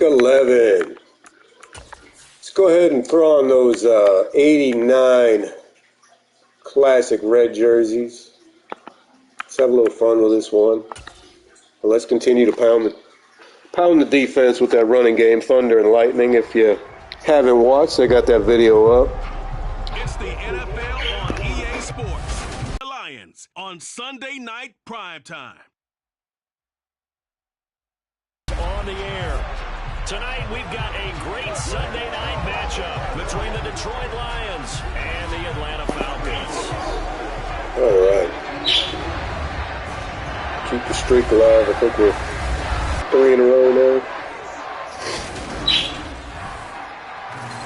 11. Let's go ahead and throw on those 89 classic red jerseys. Let's have a little fun with this one. But let's continue to pound the defense with that running game, Thunder and Lightning. If you haven't watched, I got that video up. It's the NFL on EA Sports. The Lions on Sunday night primetime. On the air. Tonight we've got a great Sunday night matchup between the Detroit Lions and the Atlanta Falcons. All right. Keep the streak alive. I think we're 3 in a row now.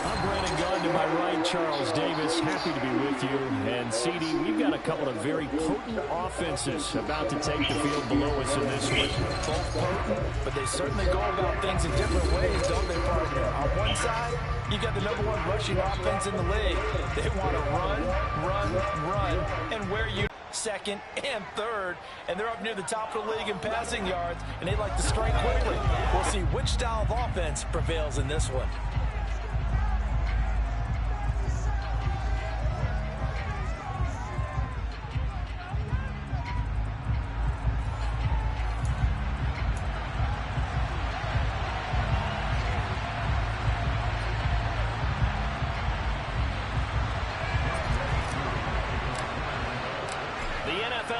I'm Brandon Gunn, to my right, Charles Davis. Happy to be with you. And CD, we've got a couple of very potent offenses about to take the field below us in this one. Both potent, but they certainly go about things in different ways, don't they, partner? On one side, you got the #1 rushing offense in the league. They want to run, and where you second and third, and they're up near the top of the league in passing yards, and they like to strike quickly. We'll see which style of offense prevails in this one.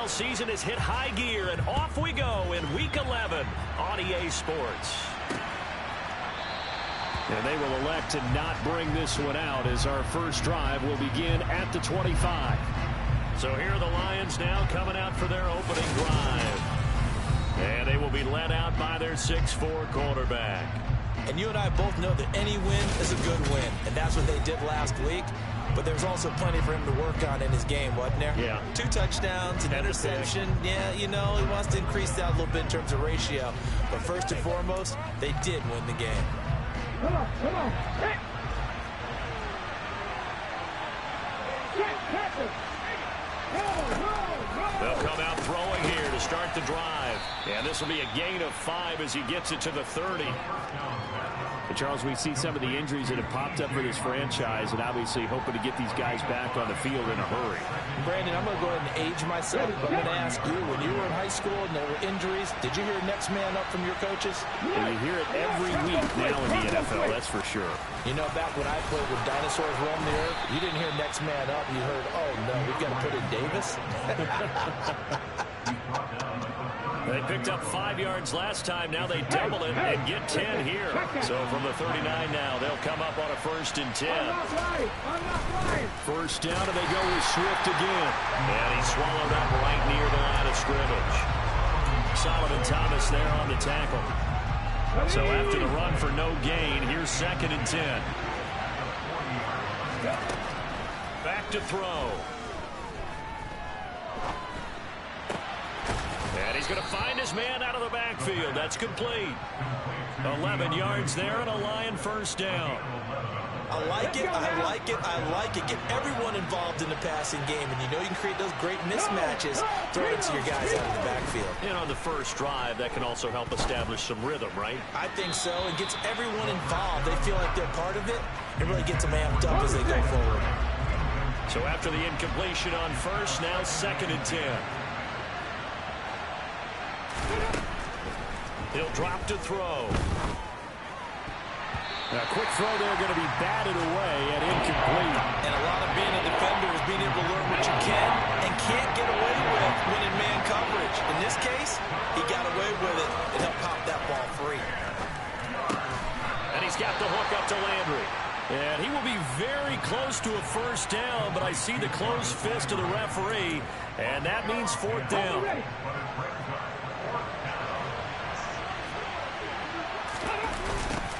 Season has hit high gear, and off we go in Week 11 on EA Sports. And they will elect to not bring this one out as our first drive will begin at the 25. So here are the Lions now coming out for their opening drive. And they will be led out by their 6'4" quarterback. And you and I both know that any win is a good win, and that's what they did last week. But there's also plenty for him to work on in his game, wasn't there? Yeah. 2 touchdowns, an interception. Yeah, you know, he wants to increase that a little bit in terms of ratio. But first and foremost, they did win the game. Come on. Hey. They'll come out throwing here to start the drive. And this will be a gain of 5 as he gets it to the 30. And Charles, we see some of the injuries that have popped up for this franchise, and obviously hoping to get these guys back on the field in a hurry. Brandon, I'm going to go ahead and age myself, but I'm going to ask you, when you were in high school and there were injuries, did you hear next man up from your coaches? Well, you hear it every week now in the NFL, that's for sure. You know, back when I played with dinosaurs roam the earth, you didn't hear next man up. You heard, oh, no, we've got to put in Davis. They picked up 5 yards last time. Now they double it and get 10 here. So from the 39 now, they'll come up on a 1st and 10. First down, and they go with Swift again. And he's swallowed up right near the line of scrimmage. Solomon Thomas there on the tackle. So after the run for no gain, here's 2nd and 10. Back to throw. And he's going to find his man out of the backfield. That's complete. 11 yards there and a Lion first down. I like it. Get everyone involved in the passing game. And you know you can create those great mismatches throwing it to your guys out of the backfield. And on the first drive, that can also help establish some rhythm, right? I think so. It gets everyone involved. They feel like they're part of it. It really gets them amped up as they go forward. So after the incompletion on first, now 2nd and 10. He'll drop to throw. A quick throw there going to be batted away and incomplete. And a lot of being a defender is being able to learn what you can and can't get away with when in man coverage. In this case, he got away with it, and he'll pop that ball free. And he's got the hook up to Landry. And he will be very close to a first down, but I see the closed fist of the referee, and that means 4th down.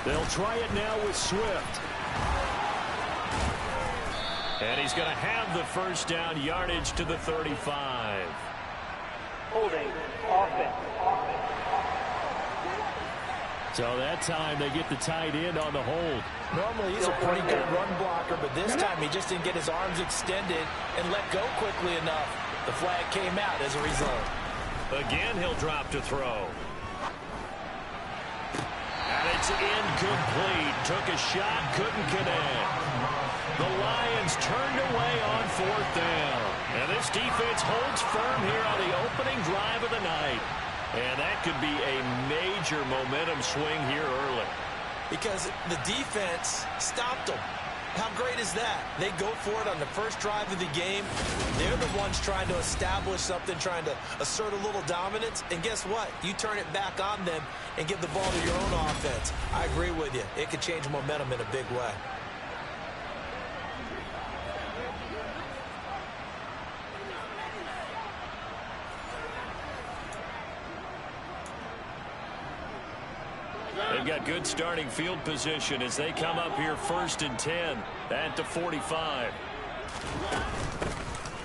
They'll try it now with Swift. And he's going to have the first down, yardage to the 35. Holding offense. So that time they get the tight end on the hold. Normally he's a pretty good run blocker, but this time he just didn't get his arms extended and let go quickly enough. The flag came out as a result. Again, he'll drop to throw. And It's incomplete. Took a shot, couldn't connect. The Lions turned away on 4th down. And this defense holds firm here on the opening drive of the night. And that could be a major momentum swing here early. Because the defense stopped them. How great is that? They go for it on the first drive of the game. They're the ones trying to establish something, trying to assert a little dominance. And guess what? You turn it back on them and give the ball to your own offense. I agree with you. It could change momentum in a big way. They've got good starting field position as they come up here 1st and 10 at the 45.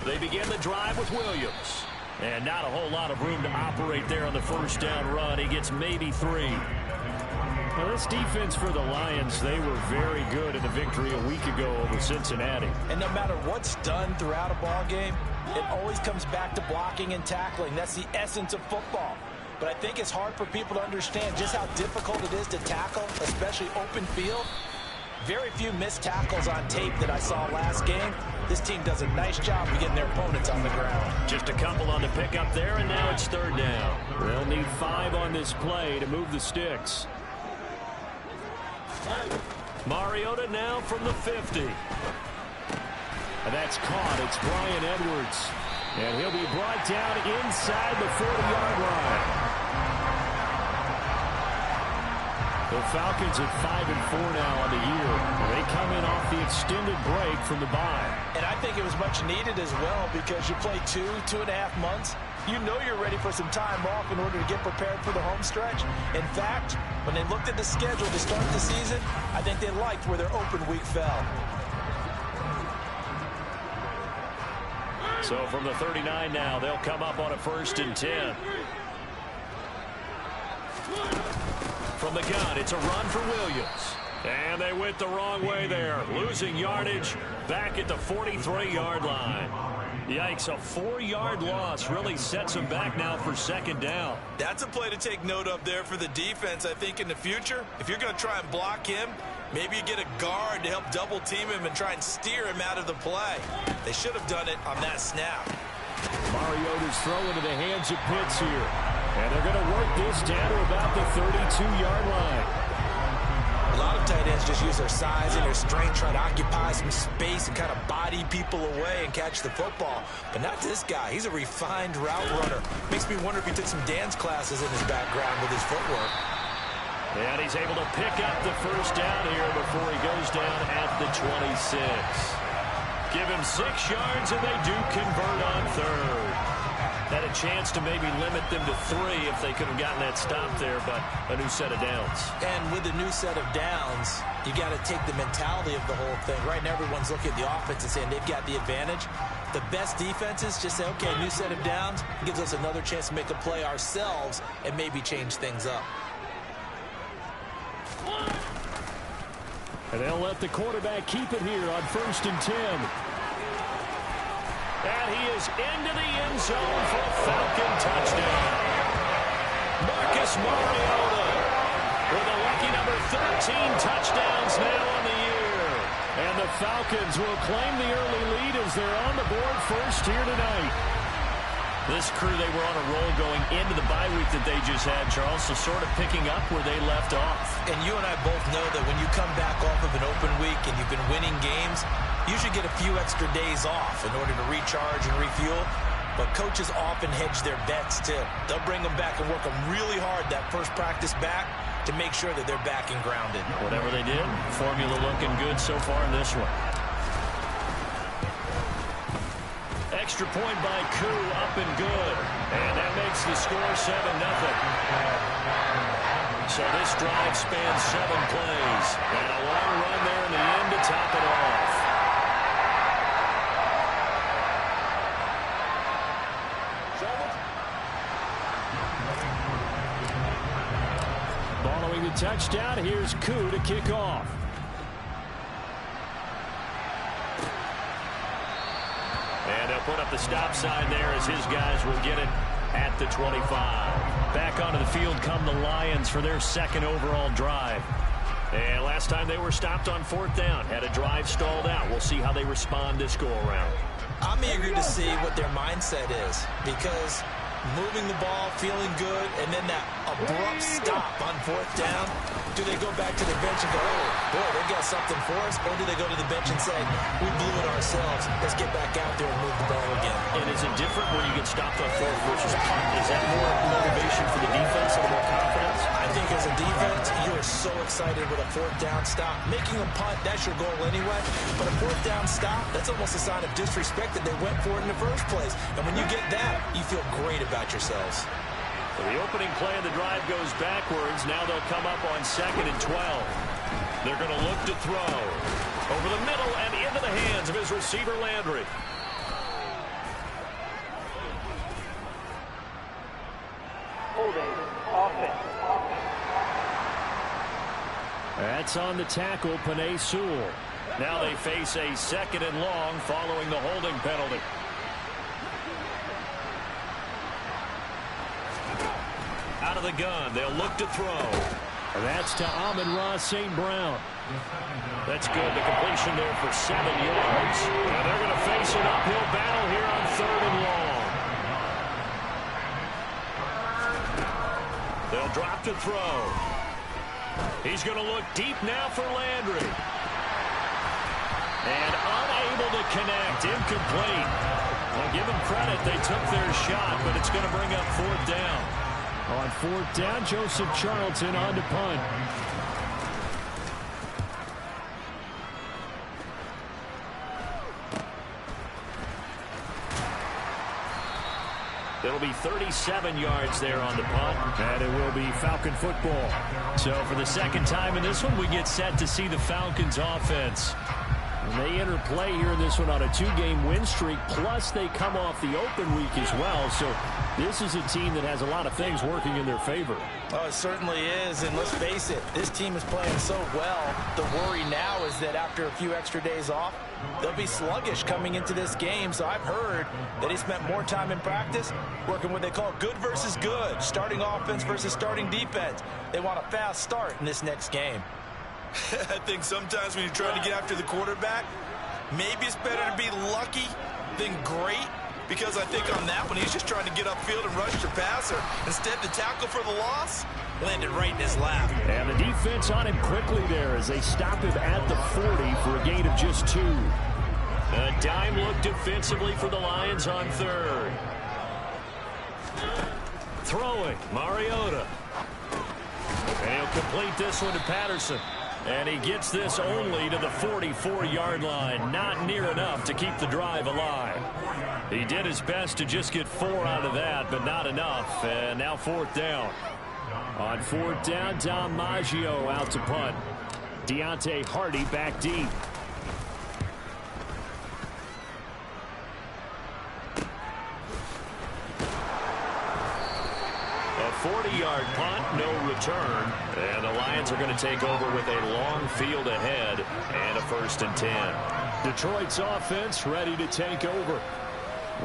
They begin the drive with Williams. And not a whole lot of room to operate there on the first down run. He gets maybe 3. Well, this defense for the Lions, they were very good in the victory a week ago over Cincinnati. And no matter what's done throughout a ball game, it always comes back to blocking and tackling. That's the essence of football. But I think it's hard for people to understand just how difficult it is to tackle, especially open field. Very few missed tackles on tape that I saw last game. This team does a nice job of getting their opponents on the ground. Just a couple on the pickup there, and now it's 3rd down. They'll need 5 on this play to move the sticks. Mariota now from the 50. And that's caught. It's Bryan Edwards. And he'll be brought down inside the 40-yard line. The Falcons at 5-4 now on the year. They come in off the extended break from the bye. And I think it was much needed as well because you play 2.5 months. You know you're ready for some time off in order to get prepared for the home stretch. In fact, when they looked at the schedule to start the season, I think they liked where their open week fell. So from the 39 now, they'll come up on a 1st and 10. From the gun, it's a run for Williams. And they went the wrong way there, losing yardage back at the 43-yard line. Yikes, a 4-yard loss really sets them back now for 2nd down. That's a play to take note of there for the defense, I think, in the future. If you're going to try and block him, maybe you get a guard to help double-team him and try and steer him out of the play. They should have done it on that snap. Mariota's throw into the hands of Pitts here. And they're going to work this down to about the 32-yard line. A lot of tight ends just use their size and their strength, try to occupy some space and kind of body people away and catch the football. But not this guy. He's a refined route runner. Makes me wonder if he took some dance classes in his background with his footwork. And he's able to pick up the 1st down here before he goes down at the 26. Give him 6 yards, and they do convert on 3rd. Had a chance to maybe limit them to 3 if they could have gotten that stop there, but a new set of downs. And with a new set of downs, you got to take the mentality of the whole thing. Right now, everyone's looking at the offense and saying they've got the advantage. The best defenses just say, okay, new set of downs gives us another chance to make a play ourselves and maybe change things up. And they'll let the quarterback keep it here on 1st and 10. And he is into the end zone for a Falcon touchdown. Marcus Mariota with a lucky number 13 touchdowns now on the year. And the Falcons will claim the early lead as they're on the board first here tonight. This crew, they were on a roll going into the bye week that they just had, Charles, so sort of picking up where they left off. And you and I both know that when you come back off of an open week and you've been winning games, you should get a few extra days off in order to recharge and refuel. But coaches often hedge their bets, too. They'll bring them back and work them really hard that first practice back to make sure that they're back and grounded. Whatever they did, formula looking good so far in this one. Extra point by Koo, up and good. And that makes the score 7-0. So this drive spans 7 plays. And a long run there in the end to top it off. Following the touchdown, here's Koo to kick off. And they'll put up the stop sign there as his guys will get it at the 25. Back onto the field come the Lions for their second overall drive. And last time they were stopped on fourth down. Had a drive stalled out. We'll see how they respond this go-around. I'm eager to see what their mindset is, because moving the ball, feeling good, and then that abrupt stop on fourth down. Do they go back to the bench and go, oh, boy, they got something for us? Or do they go to the bench and say, we blew it ourselves, let's get back out there and move the ball again? And is it different when you get stopped on fourth versus punt? Is that more motivation for the defense and more confidence? I think as a defense, you are so excited with a fourth down stop. Making a punt, that's your goal anyway. But a fourth down stop, that's almost a sign of disrespect that they went for it in the first place. And when you get that, you feel great about yourselves. So the opening play of the drive goes backwards. Now they'll come up on 2nd and 12. They're going to look to throw. Over the middle and into the hands of his receiver, Landry. Holding offense. That's on the tackle, Penei Sewell. Now they face a 2nd and long following the holding penalty. Out of the gun, they'll look to throw. And that's to Amon-Ra St. Brown. That's good. The completion there for 7 yards. And they're going to face an uphill battle here on 3rd and long. They'll drop to throw. He's going to look deep now for Landry. And unable to connect. Incomplete. Well, give them credit. They took their shot, but it's going to bring up 4th down. On 4th down, Joseph Charlton on to punt. It'll be 37 yards there on the punt. And it will be Falcon football. So for the second time in this one, we get set to see the Falcons offense. And they enter play here in this one on a 2-game win streak, plus they come off the open week as well. So this is a team that has a lot of things working in their favor. Oh, it certainly is, and let's face it, this team is playing so well. The worry now is that after a few extra days off, they'll be sluggish coming into this game. So I've heard that he spent more time in practice working what they call good versus good, starting offense versus starting defense. They want a fast start in this next game. I think sometimes when you're trying to get after the quarterback, maybe it's better to be lucky than great, because I think on that one, he's just trying to get upfield and rush the passer. Instead, the tackle for the loss landed right in his lap. And the defense on him quickly there as they stop him at the 40 for a gain of just 2. A dime look defensively for the Lions on 3rd. Throwing, Mariota. And he'll complete this one to Patterson. And he gets this only to the 44-yard line. Not near enough to keep the drive alive. He did his best to just get 4 out of that, but not enough. And now 4th down. On 4th down, Dom Maggio out to punt. Deontay Hardy back deep. A 40-yard punt, no return. And the Lions are going to take over with a long field ahead and a 1st and 10. Detroit's offense ready to take over.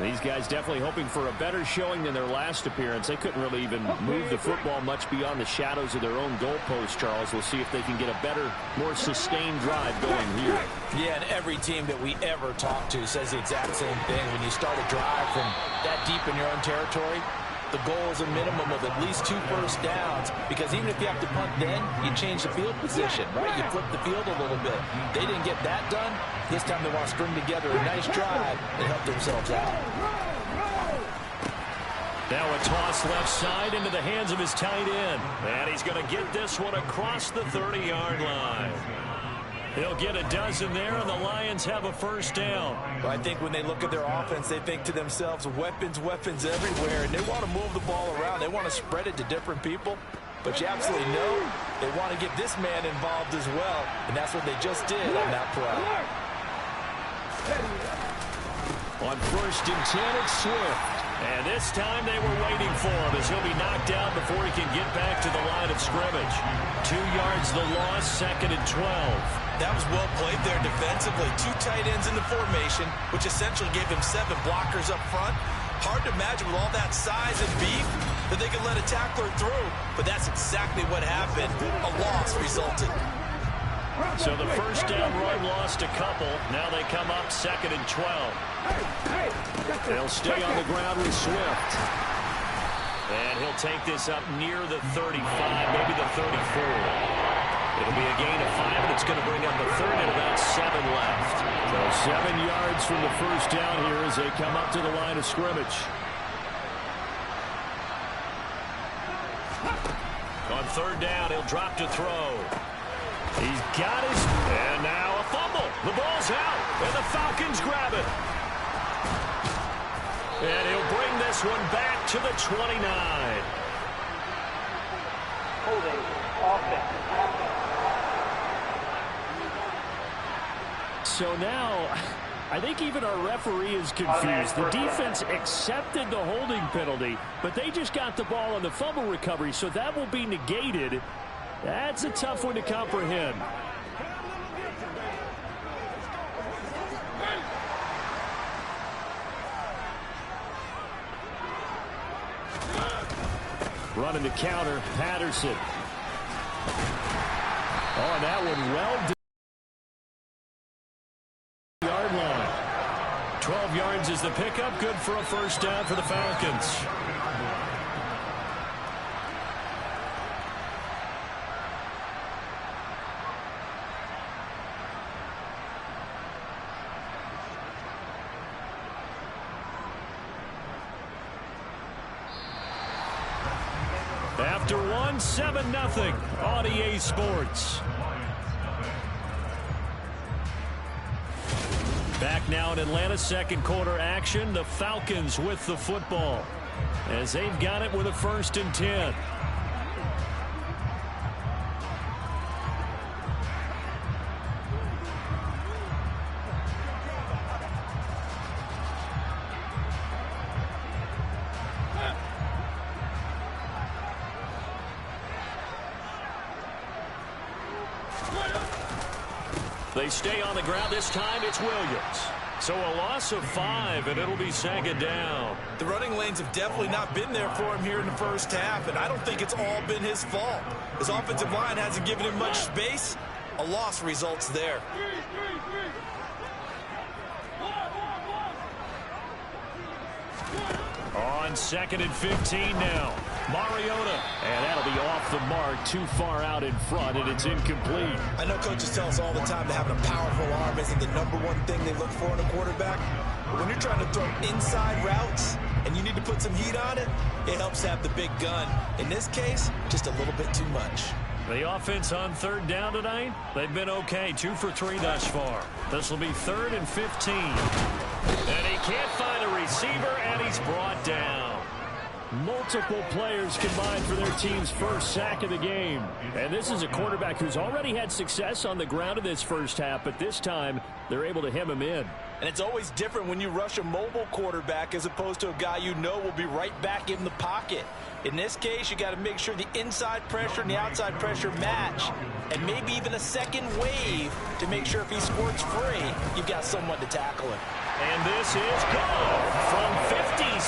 These guys definitely hoping for a better showing than their last appearance. They couldn't really even move the football much beyond the shadows of their own goalpost, Charles. We'll see if they can get a better, more sustained drive going here. Yeah, and every team that we ever talk to says the exact same thing. When you start a drive from that deep in your own territory, the goal is a minimum of at least 2 first downs, because even if you have to punt then, you change the field position, right? You flip the field a little bit. They didn't get that done. This time they want to string together a nice drive and help themselves out. Now a toss left side into the hands of his tight end. And he's going to get this one across the 30-yard line. He'll get a dozen there, and the Lions have a 1st down. Well, I think when they look at their offense, they think to themselves, weapons, weapons everywhere, and they want to move the ball around. They want to spread it to different people. But you absolutely know they want to get this man involved as well, and that's what they just did on that play. On 1st and 10, it's Swift. And this time they were waiting for him as he'll be knocked out before he can get back to the line of scrimmage. 2 yards the loss, 2nd and 12. That was well played there defensively. 2 tight ends in the formation, which essentially gave him 7 blockers up front. Hard to imagine with all that size and beef that they could let a tackler through, but that's exactly what happened. A loss resulted. So the first down run lost a couple. Now they come up 2nd and 12. They'll stay on the ground with Swift. And he'll take this up near the 35, maybe the 34. It'll be a gain of 5, and it's going to bring up a 3rd and about 7 left. So 7 yards from the first down here as they come up to the line of scrimmage. On 3rd down, he'll drop to throw. He's got his, and now a fumble. The ball's out, and the Falcons grab it. And he'll bring this one back to the 29. Holding offense. So now, I think even our referee is confused. The defense accepted the holding penalty, but they just got the ball on the fumble recovery, so that will be negated. That's a tough one to comprehend. Running the counter, Patterson. Oh, that one well done. Yard line. 12 yards is the pickup. Good for a first down for the Falcons. After one, 7-0 on EA Sports. Back now in Atlanta, second quarter action. The Falcons with the football as they've got it with a 1st and 10. They stay on the ground. This time it's Williams. So a loss of 5, and it'll be 2nd down. The running lanes have definitely not been there for him here in the first half, and I don't think it's all been his fault. His offensive line hasn't given him much space. A loss results there. On 2nd and 15 now. Mariota. And that'll be off the mark, too far out in front, and it's incomplete. I know coaches tell us all the time that having a powerful arm isn't the #1 thing they look for in a quarterback. But when you're trying to throw inside routes and you need to put some heat on it, it helps have the big gun. In this case, just a little bit too much. The offense on 3rd down tonight, they've been okay, 2 for 3 thus far. This will be 3rd and 15. And he can't find a receiver, and he's brought down. Multiple players combined for their team's first sack of the game. And this is a quarterback who's already had success on the ground in this first half, but this time they're able to hem him in. And it's always different when you rush a mobile quarterback as opposed to a guy you know will be right back in the pocket. In this case, you got to make sure the inside pressure and the outside pressure match, and maybe even a second wave to make sure if he squirts free, you've got someone to tackle him. And this is good from 57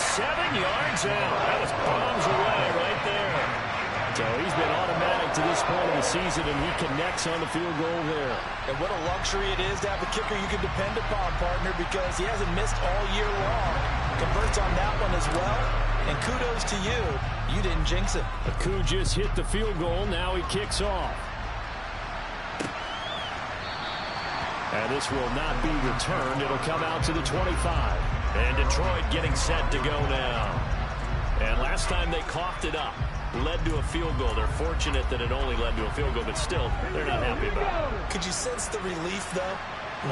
yards out. That was bombs away right there. So he's been automatic to this point of the season, and he connects on the field goal there. And what a luxury it is to have a kicker you can depend upon, partner, because he hasn't missed all year long. Converts on that one as well. And kudos to you. You didn't jinx it. Aku just hit the field goal. Now he kicks off. And this will not be returned. It'll come out to the 25. And Detroit getting set to go now. And last time they coughed it up, led to a field goal. They're fortunate that it only led to a field goal, but still, they're not happy about it. Could you sense the relief, though,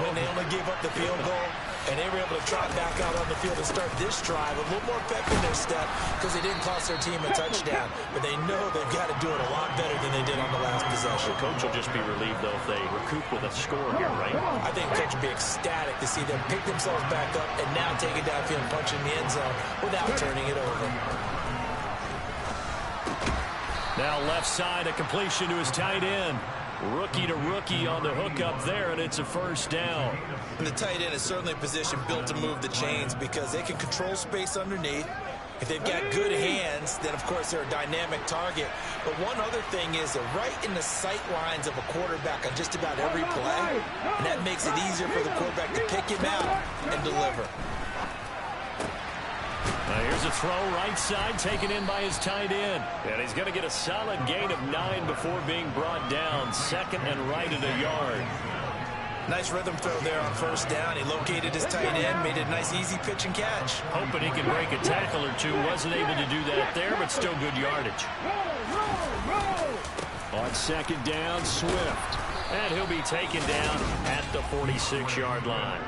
when they only gave up the field goal? And they were able to trot back out on the field and start this drive. A little more pep in their step because they didn't cost their team a touchdown. But they know they've got to do it a lot better than they did on the last possession. The coach will just be relieved, though, if they recoup with a score here, right? I think the coach will be ecstatic to see them pick themselves back up and now take it downfield and punch in the end zone without turning it over. Now left side, a completion to his tight end. Rookie to rookie on the hookup there, and it's a first down. And the tight end is certainly a position built to move the chains because they can control space underneath. If they've got good hands, then, of course, they're a dynamic target. But one other thing is they're right in the sight lines of a quarterback on just about every play, and that makes it easier for the quarterback to pick him out and deliver. Now here's a throw right side taken in by his tight end. And he's going to get a solid gain of 9 before being brought down. Second and right at a yard. Nice rhythm throw there on first down. He located his tight end, made it a nice easy pitch and catch. Hoping he can break a tackle or two. Wasn't able to do that there, but still good yardage. On second down, Swift. And he'll be taken down at the 46-yard line.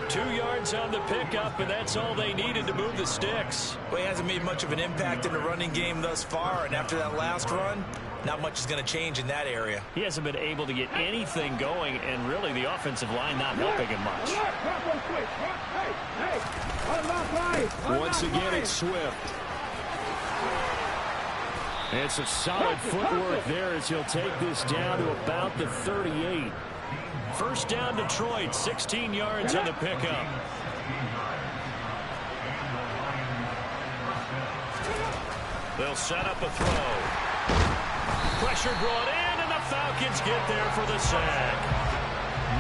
2 yards on the pickup, and that's all they needed to move the sticks. Well, he hasn't made much of an impact in the running game thus far, and after that last run, not much is going to change in that area. He hasn't been able to get anything going, and really the offensive line not helping him much. Once again, it's Swift. And some solid footwork there as he'll take this down to about the 38. First down, Detroit, 16 yards on the pickup. They'll set up a throw. Pressure brought in, and the Falcons get there for the sack.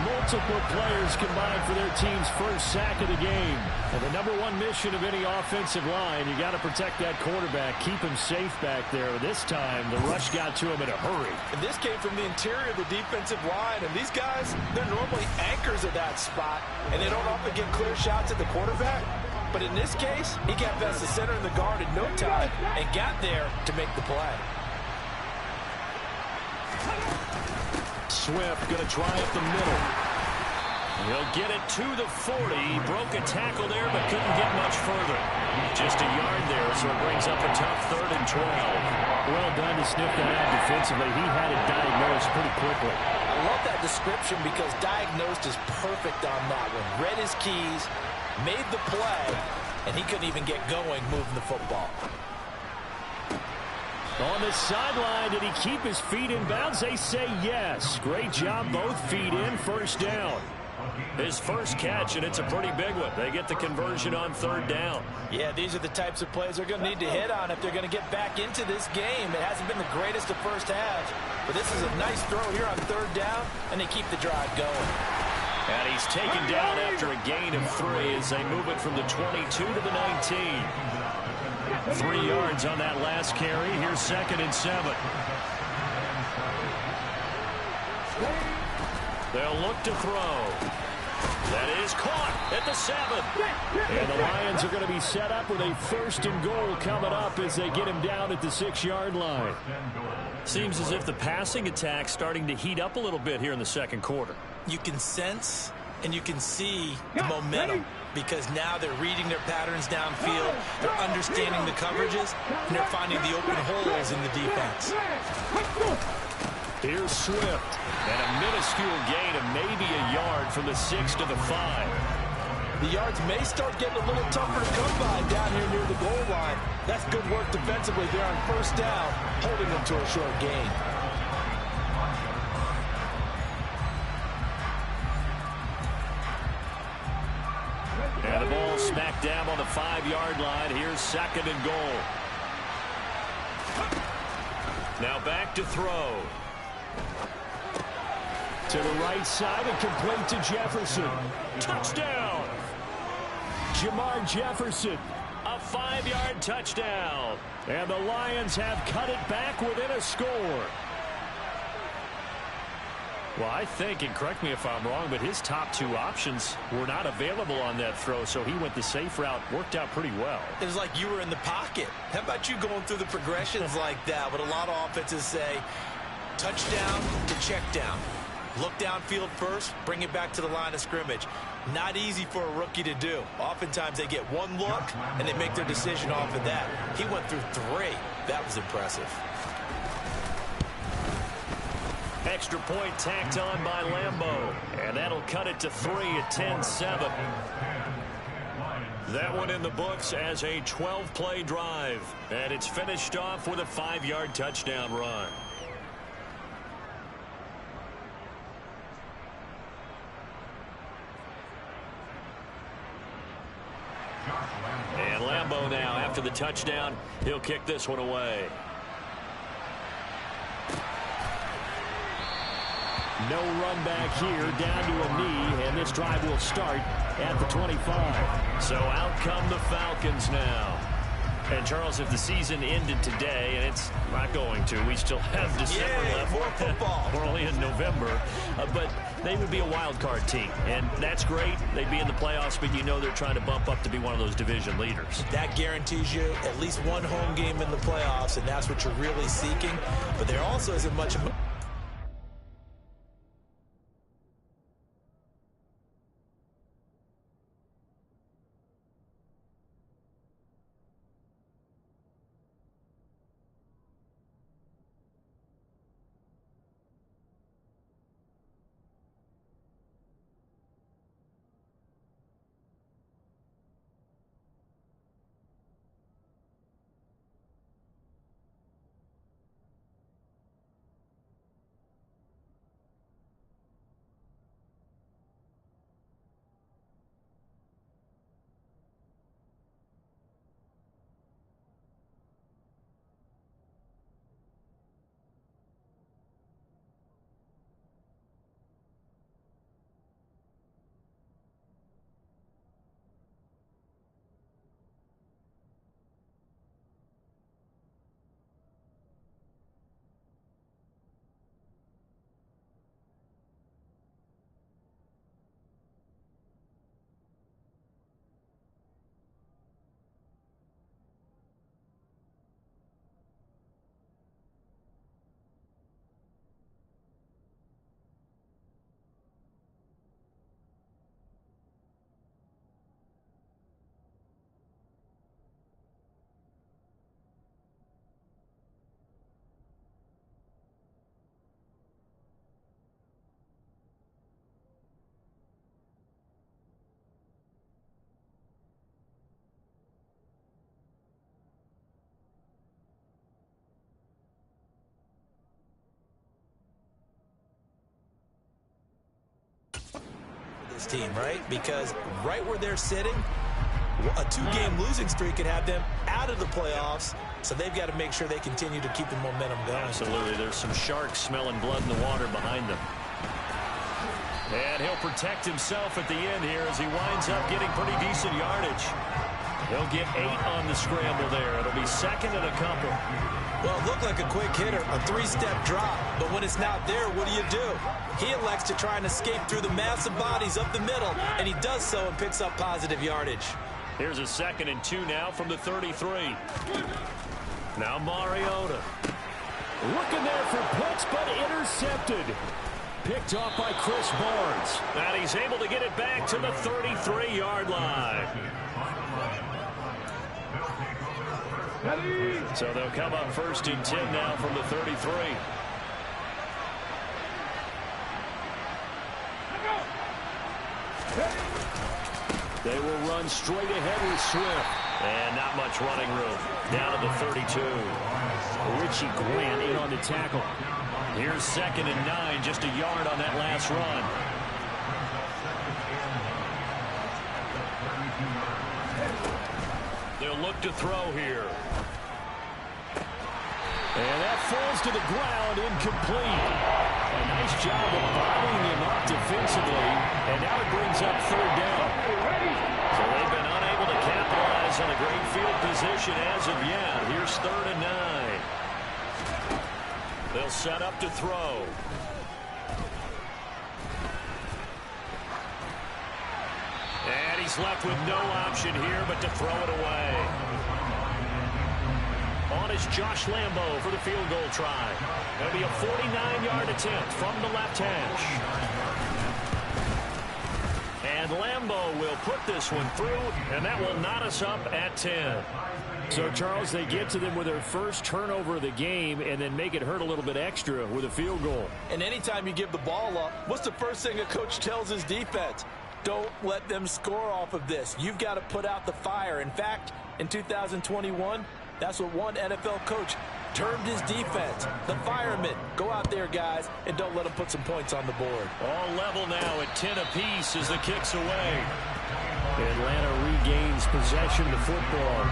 Multiple players combined for their team's first sack of the game. And the #1 mission of any offensive line, you got to protect that quarterback, keep him safe back there. This time, the rush got to him in a hurry. And this came from the interior of the defensive line. And these guys, they're normally anchors at that spot, and they don't often get clear shots at the quarterback. But in this case, he got past the center and the guard in no time and got there to make the play. Swift going to try up the middle. He'll get it to the 40. He broke a tackle there, but couldn't get much further. Just a yard there, so it brings up a tough 3rd and 12. Well done to sniff that out defensively. He had it diagnosed pretty quickly. I love that description because diagnosed is perfect on that one. Read his keys, made the play, and he couldn't even get going moving the football. On the sideline, did he keep his feet in bounds? They say yes. Great job, both feet in, first down. His first catch, and it's a pretty big one. They get the conversion on 3rd down. Yeah, these are the types of plays they're going to need to hit on if they're going to get back into this game. It hasn't been the greatest of first halves, but this is a nice throw here on 3rd down, and they keep the drive going. And he's taken down after a gain of 3 as they move it from the 22 to the 19. 3 yards on that last carry. Here's 2nd and 7. They'll look to throw. That is caught at the 7. And the Lions are going to be set up with a 1st and goal coming up as they get him down at the 6-yard line. Seems as if the passing attack's starting to heat up a little bit here in the second quarter. You can sense and you can see the momentum because now they're reading their patterns downfield, they're understanding the coverages, and they're finding the open holes in the defense. Here's Swift, and a minuscule gain of maybe a yard from the 6 to the 5. The yards may start getting a little tougher to come by down here near the goal line. That's good work defensively there on 1st down, holding them to a short gain. And the ball smacked down on the 5-yard line. Here's 2nd and goal. Now back to throw. To the right side and complete to Jefferson. Touchdown! Jamar Jefferson, a 5-yard touchdown. And the Lions have cut it back within a score. Well, I think, and correct me if I'm wrong, but his top 2 options were not available on that throw, so he went the safe route. Worked out pretty well. It was like you were in the pocket. How about you going through the progressions like that? But a lot of offenses say touchdown to check down. Look downfield first, bring it back to the line of scrimmage. Not easy for a rookie to do. Oftentimes they get one look, and they make their decision off of that. He went through 3. That was impressive. Extra point tacked on by Lambeau. And that'll cut it to 3 at 10-7. That one in the books as a 12-play drive. And it's finished off with a 5-yard touchdown run. Lambeau now after the touchdown. He'll kick this one away. No run back here, down to a knee, and this drive will start at the 25. So out come the Falcons now. And, Charles, if the season ended today, and it's not going to, we still have December left. More football. We're only in November. But they would be a wild card team, and that's great. They'd be in the playoffs, but you know they're trying to bump up to be one of those division leaders. That guarantees you at least one home game in the playoffs, and that's what you're really seeking. But there also isn't much of this team, right? Because right where they're sitting, a two-game losing streak could have them out of the playoffs, so they've got to make sure they continue to keep the momentum going. Absolutely. There's some sharks smelling blood in the water behind them. And he'll protect himself at the end here as he winds up getting pretty decent yardage. He'll get 8 on the scramble there. It'll be second and a couple. Well, it looked like a quick hitter, a 3-step drop, but when it's not there, what do? He elects to try and escape through the massive bodies up the middle, and he does so and picks up positive yardage. Here's a 2nd and 2 now from the 33. Now Mariota. Looking there for Pitts, but intercepted. Picked off by Chris Barnes. And he's able to get it back to the 33-yard line. So they'll come up 1st and 10 now from the 33. They will run straight ahead with Swift. And not much running room. Down to the 32. Richie Grant in on the tackle. Here's 2nd and 9, just a yard on that last run. They'll look to throw here. And that falls to the ground, incomplete. A nice job of bottling him up defensively, and now it brings up 3rd down. So they've been unable to capitalize on a great field position as of yet. Here's 3rd and 9. They'll set up to throw. And he's left with no option here but to throw it away. On is Josh Lambeau for the field goal try. It'll be a 49-yard attempt from the left hash. And Lambeau will put this one through, and that will knot us up at 10. So, Charles, they get to them with their first turnover of the game and then make it hurt a little bit extra with a field goal. And anytime you give the ball up, what's the first thing a coach tells his defense? Don't let them score off of this. You've got to put out the fire. In fact, in 2021, that's what one NFL coach termed his defense. The firemen. Go out there, guys, and don't let them put some points on the board. All level now at 10 apiece as the kick's away. Atlanta regains possession of the football.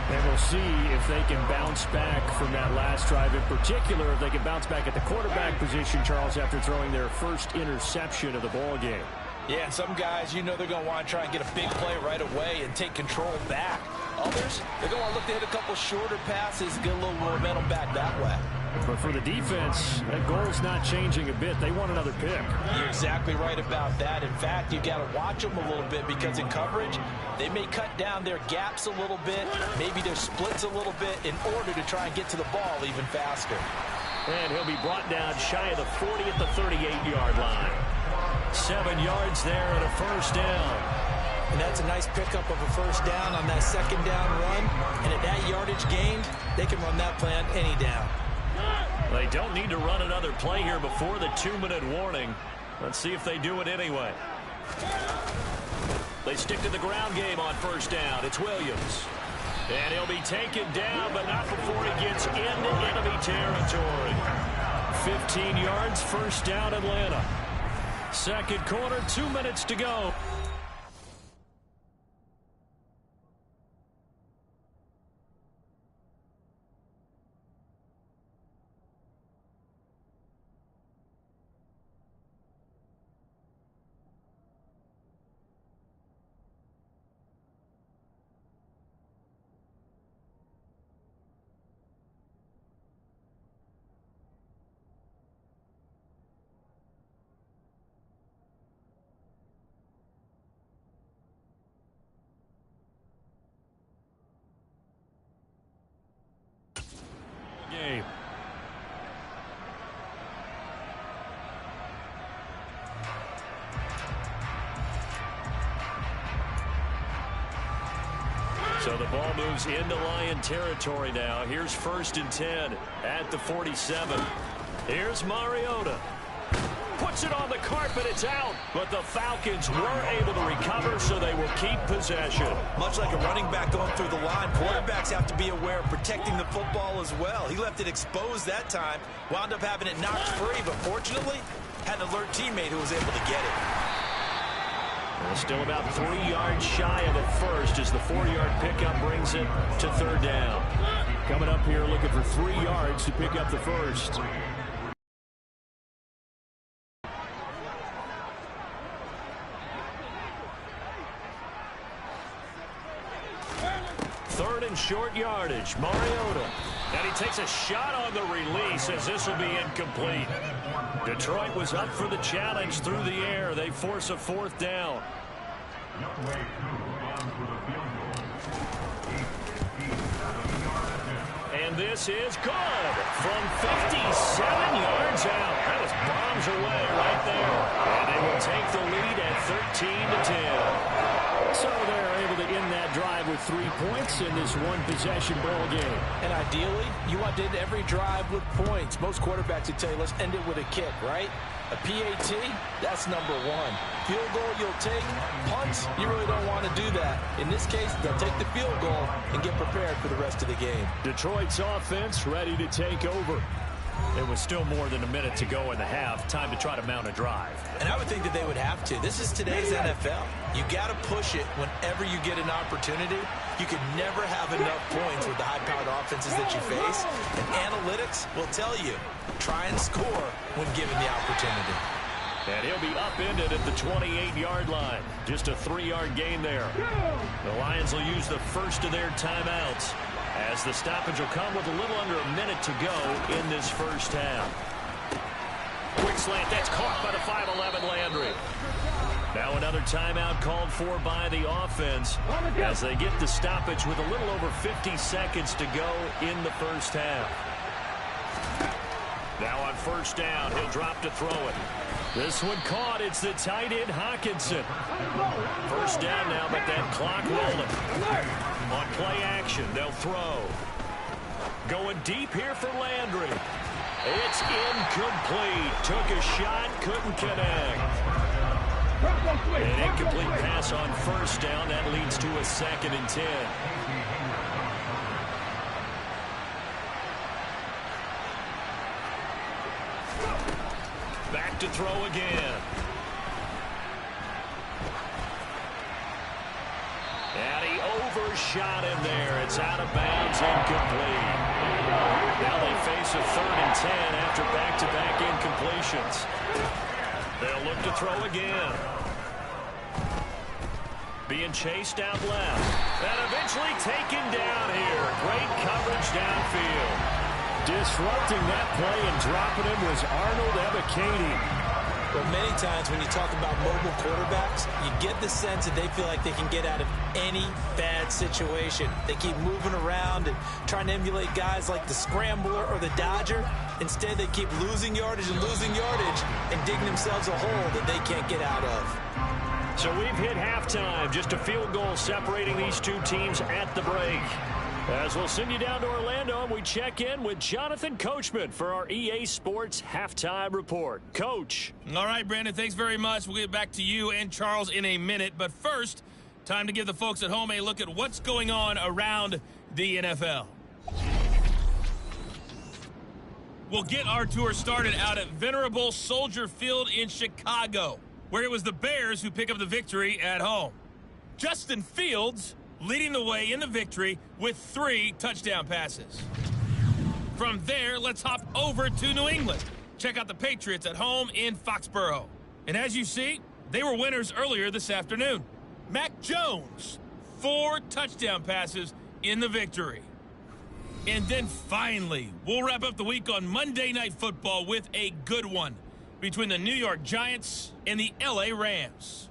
And we'll see if they can bounce back from that last drive. In particular, if they can bounce back at the quarterback position, Charles, after throwing their first interception of the ball game. Yeah, and some guys, you know they're going to want to try and get a big play right away and take control back. Others, they're going to look to hit a couple shorter passes, get a little momentum back that way. But for the defense, that goal's not changing a bit. They want another pick. You're exactly right about that. In fact, you got to watch them a little bit because in coverage, they may cut down their gaps a little bit, maybe their splits a little bit in order to try and get to the ball even faster. And he'll be brought down shy of the 40 at the 38-yard line. 7 yards there and a first down. And that's a nice pickup of a first down on that second down run. And at that yardage gained, they can run that play on any down. They don't need to run another play here before the 2-minute warning. Let's see if they do it anyway. They stick to the ground game on first down. It's Williams. And he'll be taken down, but not before he gets into enemy territory. 15 yards, first down, Atlanta. Second quarter, 2 minutes to go. Game. So the ball moves into Lion territory now. Here's 1st and 10 at the 47. Here's Mariota. Puts it on the carpet. It's out. But the Falcons were able to recover, so they will keep possession. Much like a running back going through the line, quarterbacks have to be aware of protecting the football as well. He left it exposed that time, wound up having it knocked free, but fortunately had an alert teammate who was able to get it. Well, still about 3 yards shy of a first as the 4-yard pickup brings it to 3rd down. Coming up here looking for 3 yards to pick up the first. Third and short yardage. Mariota. And he takes a shot on the release as this will be incomplete. Detroit was up for the challenge through the air. They force a 4th down. And this is good from 57 yards out. That was bombs away right there. And they will take the lead at 13-10. So they're able to end that drive with 3 points in this one-possession ball game. And ideally, you want to end every drive with points. Most quarterbacks would tell you, let's end it with a kick, right? A PAT, that's number 1. Field goal you'll take. Punts, you really don't want to do that. In this case, they'll take the field goal and get prepared for the rest of the game. Detroit's offense ready to take over. It was still more than a minute to go in the half. Time to try to mount a drive. And I would think that they would have to. This is today's NFL. You got to push it whenever you get an opportunity. You can never have enough points with the high-powered offenses that you face. And analytics will tell you, try and score when given the opportunity. And he'll be upended at the 28-yard line. Just a 3-yard gain there. The Lions will use the first of their timeouts, as the stoppage will come with a little under a minute to go in this first half. Quick slant, that's caught by the 5'11" Landry. Now another timeout called for by the offense as they get the stoppage with a little over 50 seconds to go in the first half. Now on first down, he'll drop to throw it. This one caught. It's the tight end, Hawkinson. First down now, but that clock rolling. On play action, they'll throw. Going deep here for Landry. It's incomplete. Took a shot, couldn't connect. An incomplete pass on first down. That leads to a 2nd and 10. Back to throw again. And he overshot him there. It's out of bounds, incomplete. Now they face a 3rd and 10 after back-to-back incompletions. They'll look to throw again. Being chased out left. And eventually taken down here. Great coverage downfield. Disrupting that play and dropping him was Arnold Ebiketie. Well, many times when you talk about mobile quarterbacks, you get the sense that they feel like they can get out of any bad situation. They keep moving around and trying to emulate guys like the Scrambler or the Dodger. Instead, they keep losing yardage and digging themselves a hole that they can't get out of. So we've hit halftime. Just a field goal separating these two teams at the break. As we'll send you down to Orlando, and we check in with Jonathan Coachman for our EA Sports Halftime Report. Coach. All right, Brandon, thanks very much. We'll get back to you and Charles in a minute. But first, time to give the folks at home a look at what's going on around the NFL. We'll get our tour started out at Venerable Soldier Field in Chicago, where it was the Bears who pick up the victory at home. Justin Fields leading the way in the victory with 3 touchdown passes. From there, let's hop over to New England. Check out the Patriots at home in Foxborough. And as you see, they were winners earlier this afternoon. Mac Jones, 4 touchdown passes in the victory. And then finally, we'll wrap up the week on Monday Night Football with a good one between the New York Giants and the LA Rams.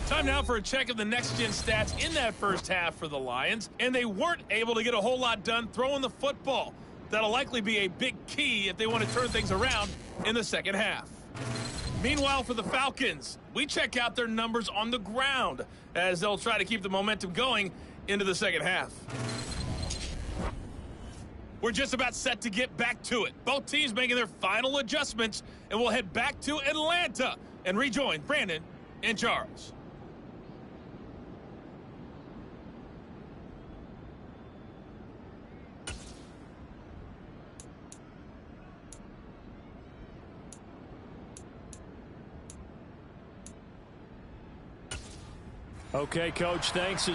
Time now for a check of the next-gen stats in that first half for the Lions, and they weren't able to get a whole lot done throwing the football. That'll likely be a big key if they want to turn things around in the second half. Meanwhile, for the Falcons, we check out their numbers on the ground as they'll try to keep the momentum going into the second half. We're just about set to get back to it. Both teams making their final adjustments, and we'll head back to Atlanta and rejoin Brandon and Charles. Okay, Coach, thanks.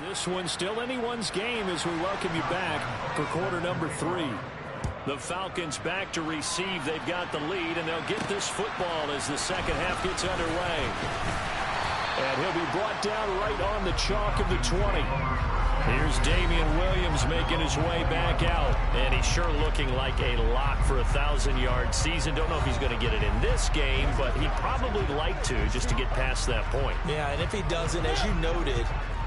This one's still anyone's game as we welcome you back for quarter number 3. The Falcons back to receive. They've got the lead, and they'll get this football as the second half gets underway. And he'll be brought down right on the chalk of the 20. Here's Damian Williams making his way back out. And he's sure looking like a lock for a 1,000-yard season. Don't know if he's going to get it in this game, but he'd probably like to just to get past that point. Yeah, and if he doesn't, as you noted,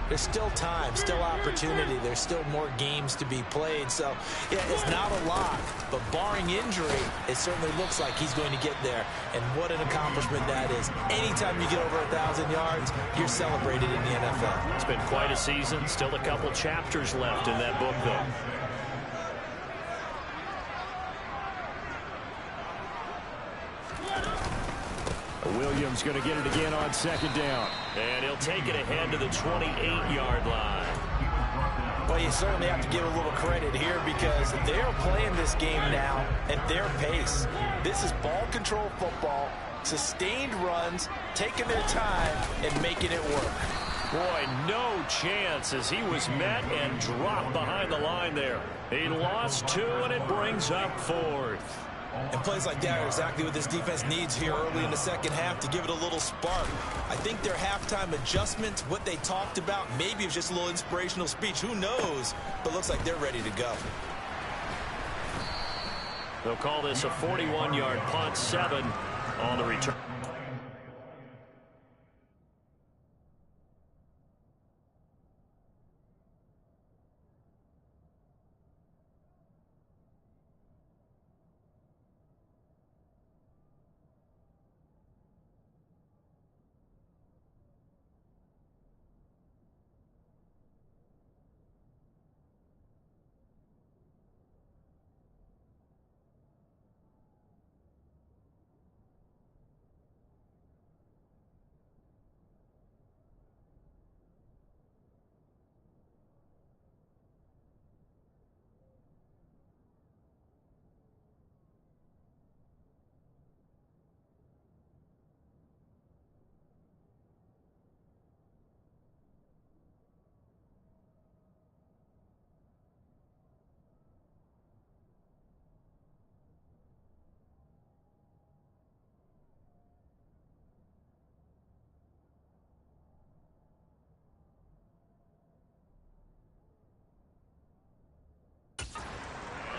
there's still time, still opportunity. There's still more games to be played. So, yeah, it's not a lock, but barring injury, it certainly looks like he's going to get there. And what an accomplishment that is. Anytime you get over 1,000 yards, you're celebrated in the NFL. It's been quite a season. Still a couple chapters left in that book, though. Williams going to get it again on second down. And he'll take it ahead to the 28-yard line. Well, you certainly have to give a little credit here because they're playing this game now at their pace. This is ball control football, sustained runs, taking their time, and making it work. Boy, no chance as he was met and dropped behind the line there. He lost 2, and it brings up 4th. And plays like that are exactly what this defense needs here early in the second half to give it a little spark. I think their halftime adjustments, what they talked about, maybe it was just a little inspirational speech. Who knows? But looks like they're ready to go. They'll call this a 41-yard punt, 7 on the return.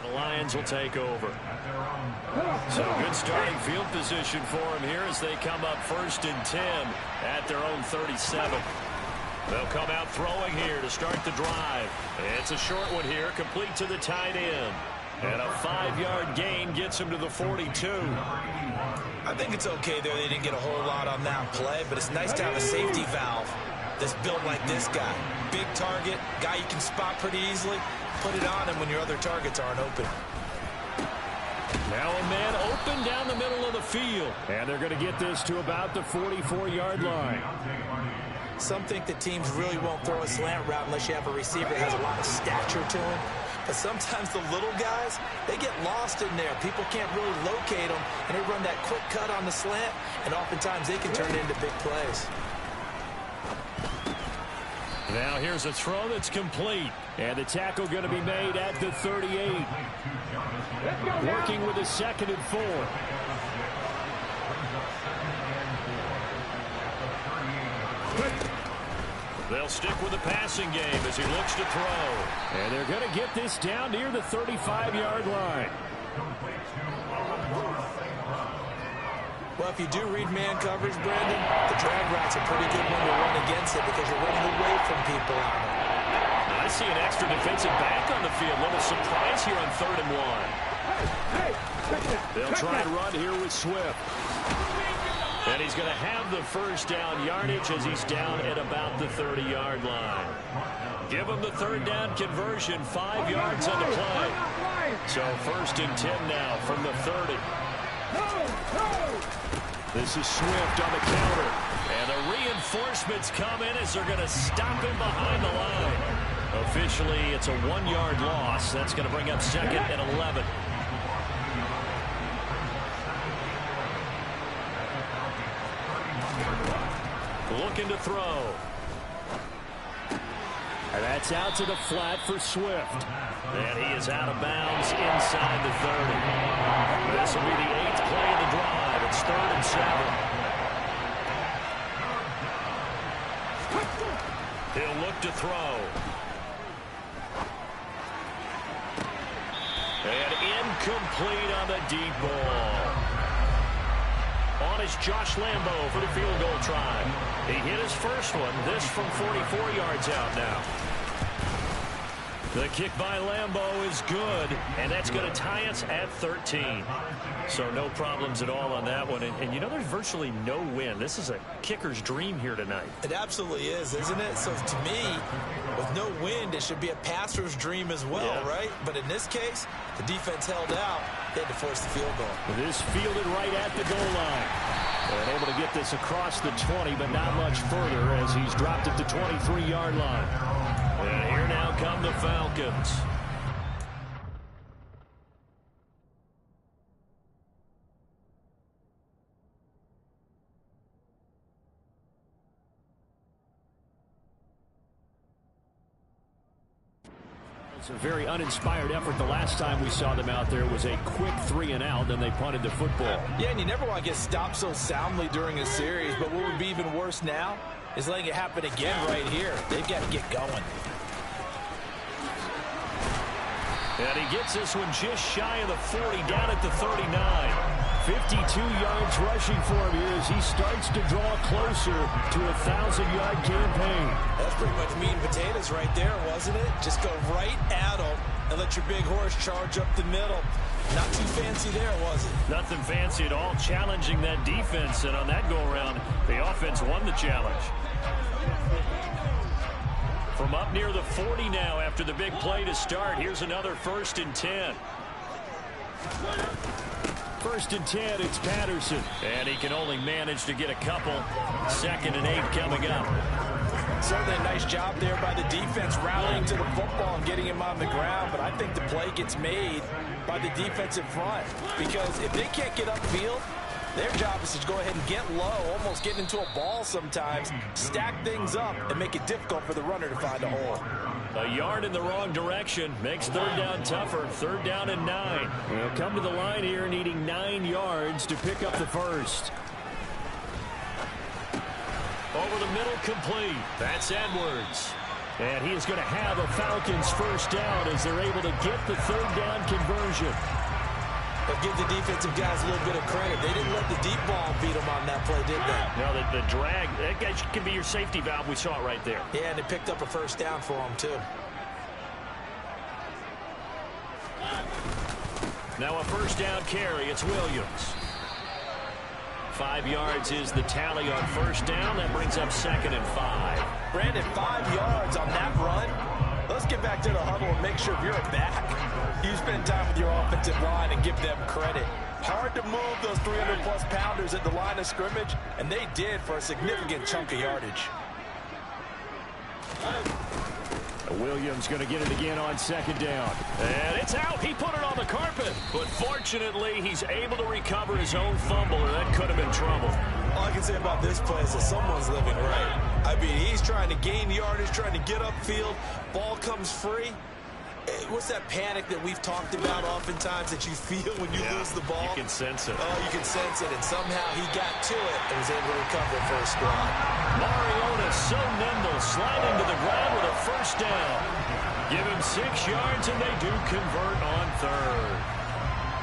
The Lions will take over. So good starting field position for them here as they come up 1st and 10 at their own 37. They'll come out throwing here to start the drive. It's a short one here, complete to the tight end. And a 5-yard gain gets him to the 42. I think it's okay there. They didn't get a whole lot on that play, but it's nice to have a safety valve that's built like this guy. Big target, guy you can spot pretty easily. Put it on him when your other targets aren't open. Now a man open down the middle of the field. And they're going to get this to about the 44-yard line. Some think that teams really won't throw a slant route unless you have a receiver that has a lot of stature to him. But sometimes the little guys, they get lost in there. People can't really locate them, and they run that quick cut on the slant, and oftentimes they can turn it into big plays. Now here's a throw that's complete. And the tackle going to be made at the 38. Working with a 2nd and 4. They'll stick with the passing game as he looks to throw. And they're going to get this down near the 35-yard line. Well, if you do read man coverage, Brandon, the drag route's a pretty good one to run against it because you're running away from people on it. I see an extra defensive back on the field. Little surprise here on 3rd and 1. They'll try and run here with Swift. And he's going to have the first down yardage as he's down at about the 30-yard line. Give him the 3rd down conversion, 5 yards on the play. So 1st and 10 now from the 30. This is Swift on the counter. And the reinforcements come in as they're going to stop him behind the line. Officially, it's a 1-yard loss. That's going to bring up 2nd and 11. Looking to throw. And that's out to the flat for Swift. And he is out of bounds inside the 30. This will be the 8th play of the drive. It's 3rd and 7. He'll look to throw. And incomplete on the deep ball. On is Josh Lambo for the field goal try. He hit his first one. This from 44 yards out now. The kick by Lambo is good, and that's going to tie us at 13. So no problems at all on that one. And you know, there's virtually no wind. This is a kicker's dream here tonight. It absolutely is, isn't it? So to me, with no wind, it should be a passer's dream as well, right? But in this case, the defense held out. They had to force the field goal. This fielded right at the goal line. And able to get this across the 20, but not much further as he's dropped it to 23-yard line. And here now come the Falcons. It's a very uninspired effort. The last time we saw them out there was a quick 3-and-out, then they punted the football. Yeah, and you never want to get stopped so soundly during a series, but what would be even worse now is letting it happen again right here. They've got to get going. And he gets this one just shy of the 40, down at the 39. 52 yards rushing for him here as he starts to draw closer to a 1,000-yard campaign. That's pretty much meat and potatoes right there, wasn't it? Just go right at him and let your big horse charge up the middle. Not too fancy there, was it? Nothing fancy at all, challenging that defense. And on that go-around, the offense won the challenge. From up near the 40 now after the big play to start. Here's another 1st and 10. 1st and 10, it's Patterson. And he can only manage to get a couple. 2nd and 8 coming up. Certainly a nice job there by the defense rallying to the football and getting him on the ground. But I think the play gets made by the defensive front. Because if they can't get upfield, their job is to go ahead and get low, almost get into a ball sometimes, stack things up, and make it difficult for the runner to find a hole. A yard in the wrong direction makes 3rd down tougher. 3rd down and 9. They'll come to the line here needing 9 yards to pick up the first. Over the middle, complete. That's Edwards. And he is going to have a Falcons first down as they're able to get the 3rd down conversion. But give the defensive guys a little bit of credit. They didn't let the deep ball beat them on that play, did they? No, the drag, that guy can be your safety valve. We saw it right there. Yeah, and they picked up a first down for them, too. Now a first down carry. It's Williams. 5 yards is the tally on first down. That brings up 2nd and 5. Brandon, 5 yards on that run. Let's get back to the huddle and make sure if you're a back, you spend time with your offensive line and give them credit. Hard to move those 300-plus pounders at the line of scrimmage, and they did for a significant chunk of yardage. Williams going to get it again on 2nd down. And it's out. He put it on the carpet. But fortunately, he's able to recover his own fumble, or that could have been trouble. All I can say about this play is that someone's living right. I mean, he's trying to gain yardage, trying to get upfield. Ball comes free. What's that panic that we've talked about oftentimes that you feel when you lose the ball? You can sense it. Oh, you can sense it. And somehow he got to it and was able to recover it for a squad. Mariota so nimble, sliding to the ground with a first down. Give him 6 yards, and they do convert on 3rd.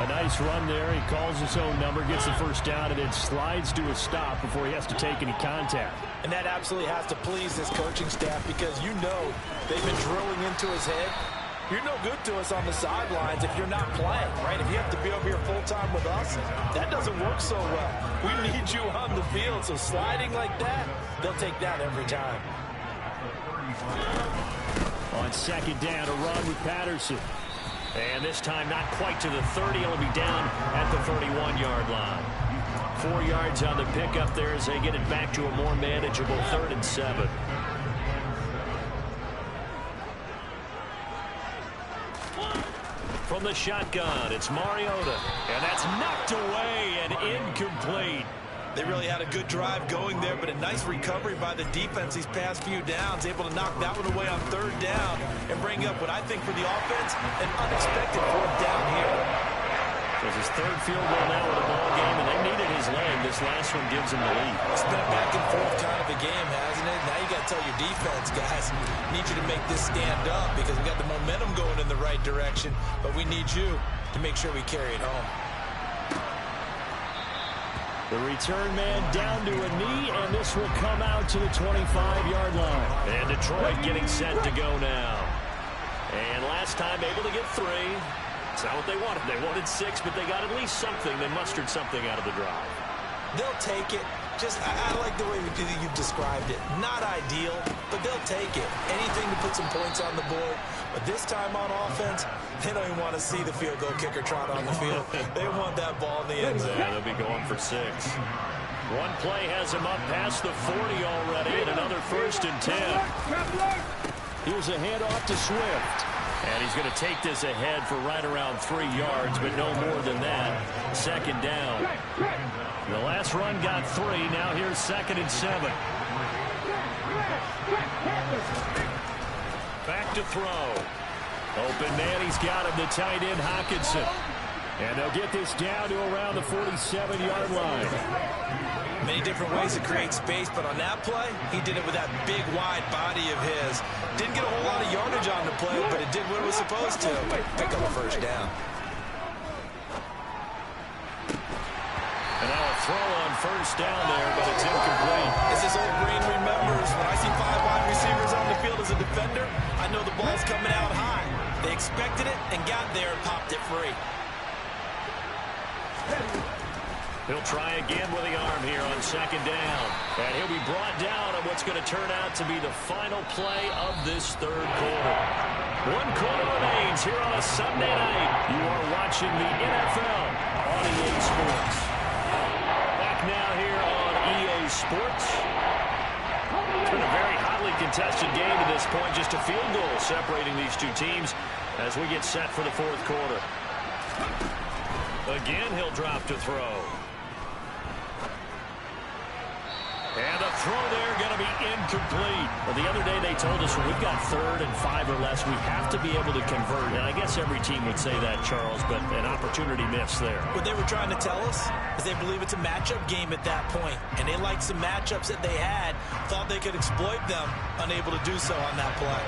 A nice run there. He calls his own number, gets the first down, and then slides to a stop before he has to take any contact. And that absolutely has to please this coaching staff because you know they've been drilling into his head. You're no good to us on the sidelines if you're not playing, right? If you have to be over here full-time with us, that doesn't work so well. We need you on the field, so sliding like that, they'll take that every time. On 2nd down, a run with Patterson. And this time not quite to the 30. He'll be down at the 31-yard line. 4 yards on the pickup there as they get it back to a more manageable 3rd and 7. From the shotgun, it's Mariota. And that's knocked away and incomplete. They really had a good drive going there, but a nice recovery by the defense these past few downs, able to knock that one away on third down and bring up what I think for the offense, an unexpected fourth down here. So it's his third field goal now in the ball game, and they needed his leg. This last one gives him the lead. It's been a back and forth kind of a game, hasn't it? Now you got to tell your defense, guys, need you to make this stand up because we got the momentum going in the right direction, but we need you to make sure we carry it home. The return man down to a knee, and this will come out to the 25-yard line. And Detroit getting set to go now. And last time able to get 3. It's not what they wanted. They wanted 6, but they got at least something. They mustered something out of the drive. They'll take it. Just, I like the way you've described it. Not ideal, but they'll take it. Anything to put some points on the board. But this time on offense, they don't even want to see the field goal kicker trot on the field. They want that ball in the end zone. Yeah, they'll be going for 6. One play has him up past the 40 already, and another 1st and 10. Here's a handoff to Swift. And he's going to take this ahead for right around 3 yards, but no more than that. 2nd down. The last run got 3. Now here's 2nd and 7. Back to throw. Open man, he's got him, the tight end Hockenson. And they'll get this down to around the 47-yard line. Many different ways to create space, but on that play, he did it with that big, wide body of his. Didn't get a whole lot of yardage on the play, but it did what it was supposed to. Pick up a 1st down. And now a throw on 1st down there, but it's incomplete. As this old brain remembers, when I see 5 wide receivers on the field as a defender, I know the ball's coming out high. They expected it and got there and popped it free. He'll try again with the arm here on 2nd down. And he'll be brought down on what's going to turn out to be the final play of this 3rd quarter. 1 quarter remains here on a Sunday night. You are watching the NFL on EA Sports. Back now here on EA Sports. It's been a very hotly contested game to this point. Just a field goal separating these two teams as we get set for the 4th quarter. Again, he'll drop to throw. And the throw there going to be incomplete. Well, the other day they told us when we've got 3rd and 5 or less, we have to be able to convert. And I guess every team would say that, Charles, but an opportunity missed there. What they were trying to tell us is they believe it's a matchup game at that point. And they liked some matchups that they had, thought they could exploit them, unable to do so on that play.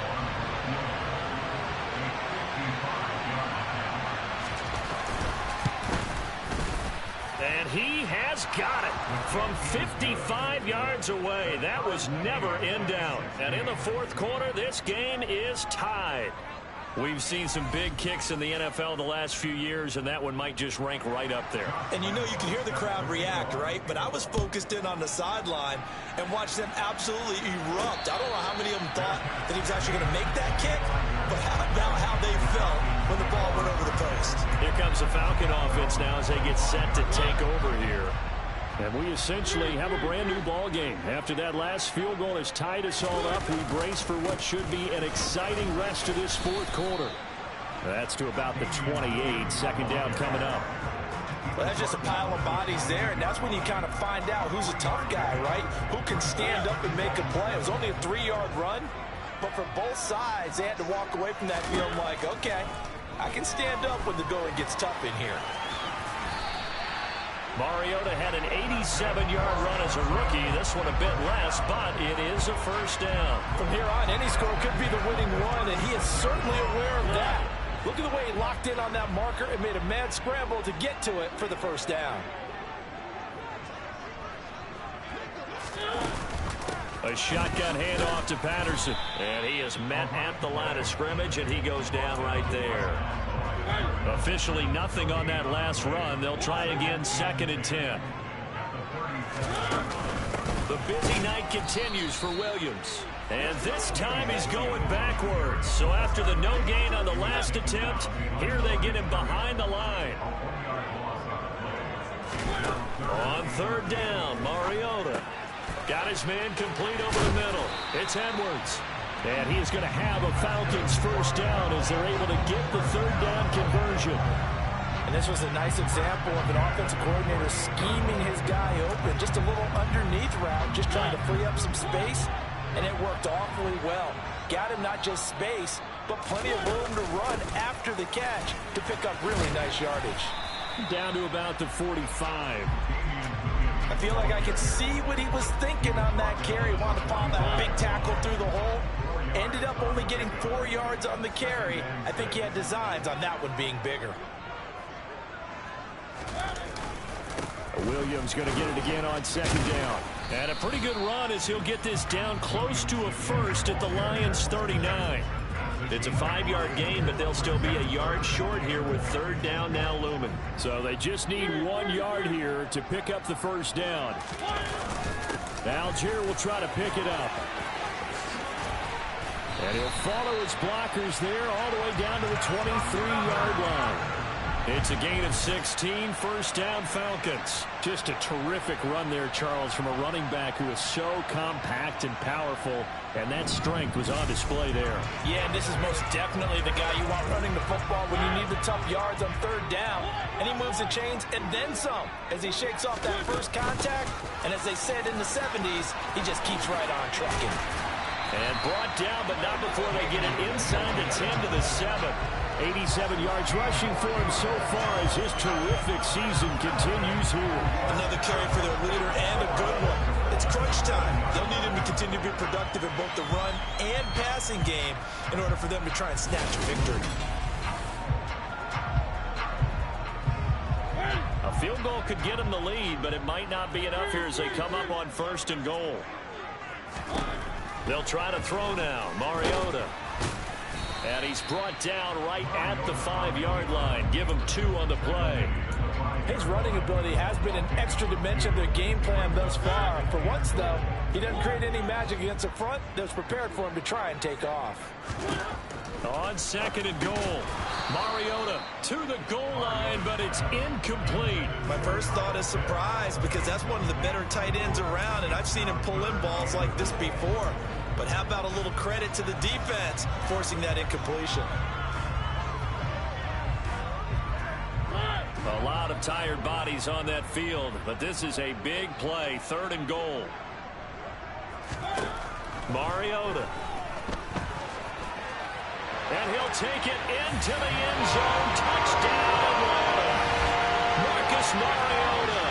And he has got it from 55 yards away. That was never in doubt. And in the 4th quarter, this game is tied. We've seen some big kicks in the NFL the last few years, and that one might just rank right up there. And you know, you can hear the crowd react, right? But I was focused in on the sideline and watched them absolutely erupt. I don't know how many of them thought that he was actually going to make that kick, but how about how they felt when the ball went over the post. Here comes the Falcon offense now as they get set to take over here. And we essentially have a brand new ball game. After that last field goal has tied us all up, we brace for what should be an exciting rest of this 4th quarter. That's to about the 28. 2nd down coming up. Well, that's just a pile of bodies there, and that's when you kind of find out who's a tough guy, right? Who can stand up and make a play. It was only a 3-yard run, but for both sides, they had to walk away from that field like, okay, I can stand up when the going gets tough in here. Mariota had an 87-yard run as a rookie. This one a bit less, but it is a 1st down. From here on, any score could be the winning one, and he is certainly aware of that. Look at the way he locked in on that marker and made a mad scramble to get to it for the 1st down. A shotgun handoff to Patterson. And he is met at the line of scrimmage, and he goes down right there. Officially nothing on that last run. They'll try again 2nd and 10. The busy night continues for Williams. And this time he's going backwards. So after the no gain on the last attempt, here they get him behind the line. On 3rd down, Mariota got his man complete over the middle. It's Edwards. And he is going to have a Falcons 1st down as they're able to get the 3rd down conversion. And this was a nice example of an offensive coordinator scheming his guy open. Just a little underneath route, just trying to free up some space, and it worked awfully well. Got him not just space, but plenty of room to run after the catch to pick up really nice yardage. Down to about the 45. I feel like I could see what he was thinking on that carry. Wanted to follow that big tackle through the hole. Ended up only getting 4 yards on the carry. I think he had designs on that one being bigger. Williams going to get it again on second down. And a pretty good run as he'll get this down close to a first at the Lions' 39. It's a 5-yard gain, but they'll still be a yard short here with third down now looming. So they just need 1 yard here to pick up the first down. Algier will try to pick it up. And he'll follow his blockers there all the way down to the 23-yard line. It's a gain of 16, first down Falcons. Just a terrific run there, Charles, from a running back who is so compact and powerful, and that strength was on display there. Yeah, and this is most definitely the guy you want running the football when you need the tough yards on third down. And he moves the chains and then some as he shakes off that first contact. And as they said in the 70s, he just keeps right on trucking. And brought down, but not before they get it inside the 10 to the 7. 87 yards rushing for him so far as his terrific season continues here. Another carry for their leader and a good one. It's crunch time. They'll need him to continue to be productive in both the run and passing game in order for them to try and snatch a victory. A field goal could get him the lead, but it might not be enough here as they come up on first and goal. They'll try to throw now. Mariota. And he's brought down right at the 5-yard line. Give him 2 on the play. His running ability has been an extra dimension of their game plan thus far. For once, though, he doesn't create any magic against the front that's prepared for him to try and take off. On second and goal. Mariota to the goal line, but it's incomplete. My first thought is surprise because that's one of the better tight ends around, and I've seen him pull in balls like this before. But how about a little credit to the defense forcing that incompletion? A lot of tired bodies on that field, but this is a big play. Third and goal. Mariota. And he'll take it into the end zone. Touchdown, Atlanta. Marcus Mariota.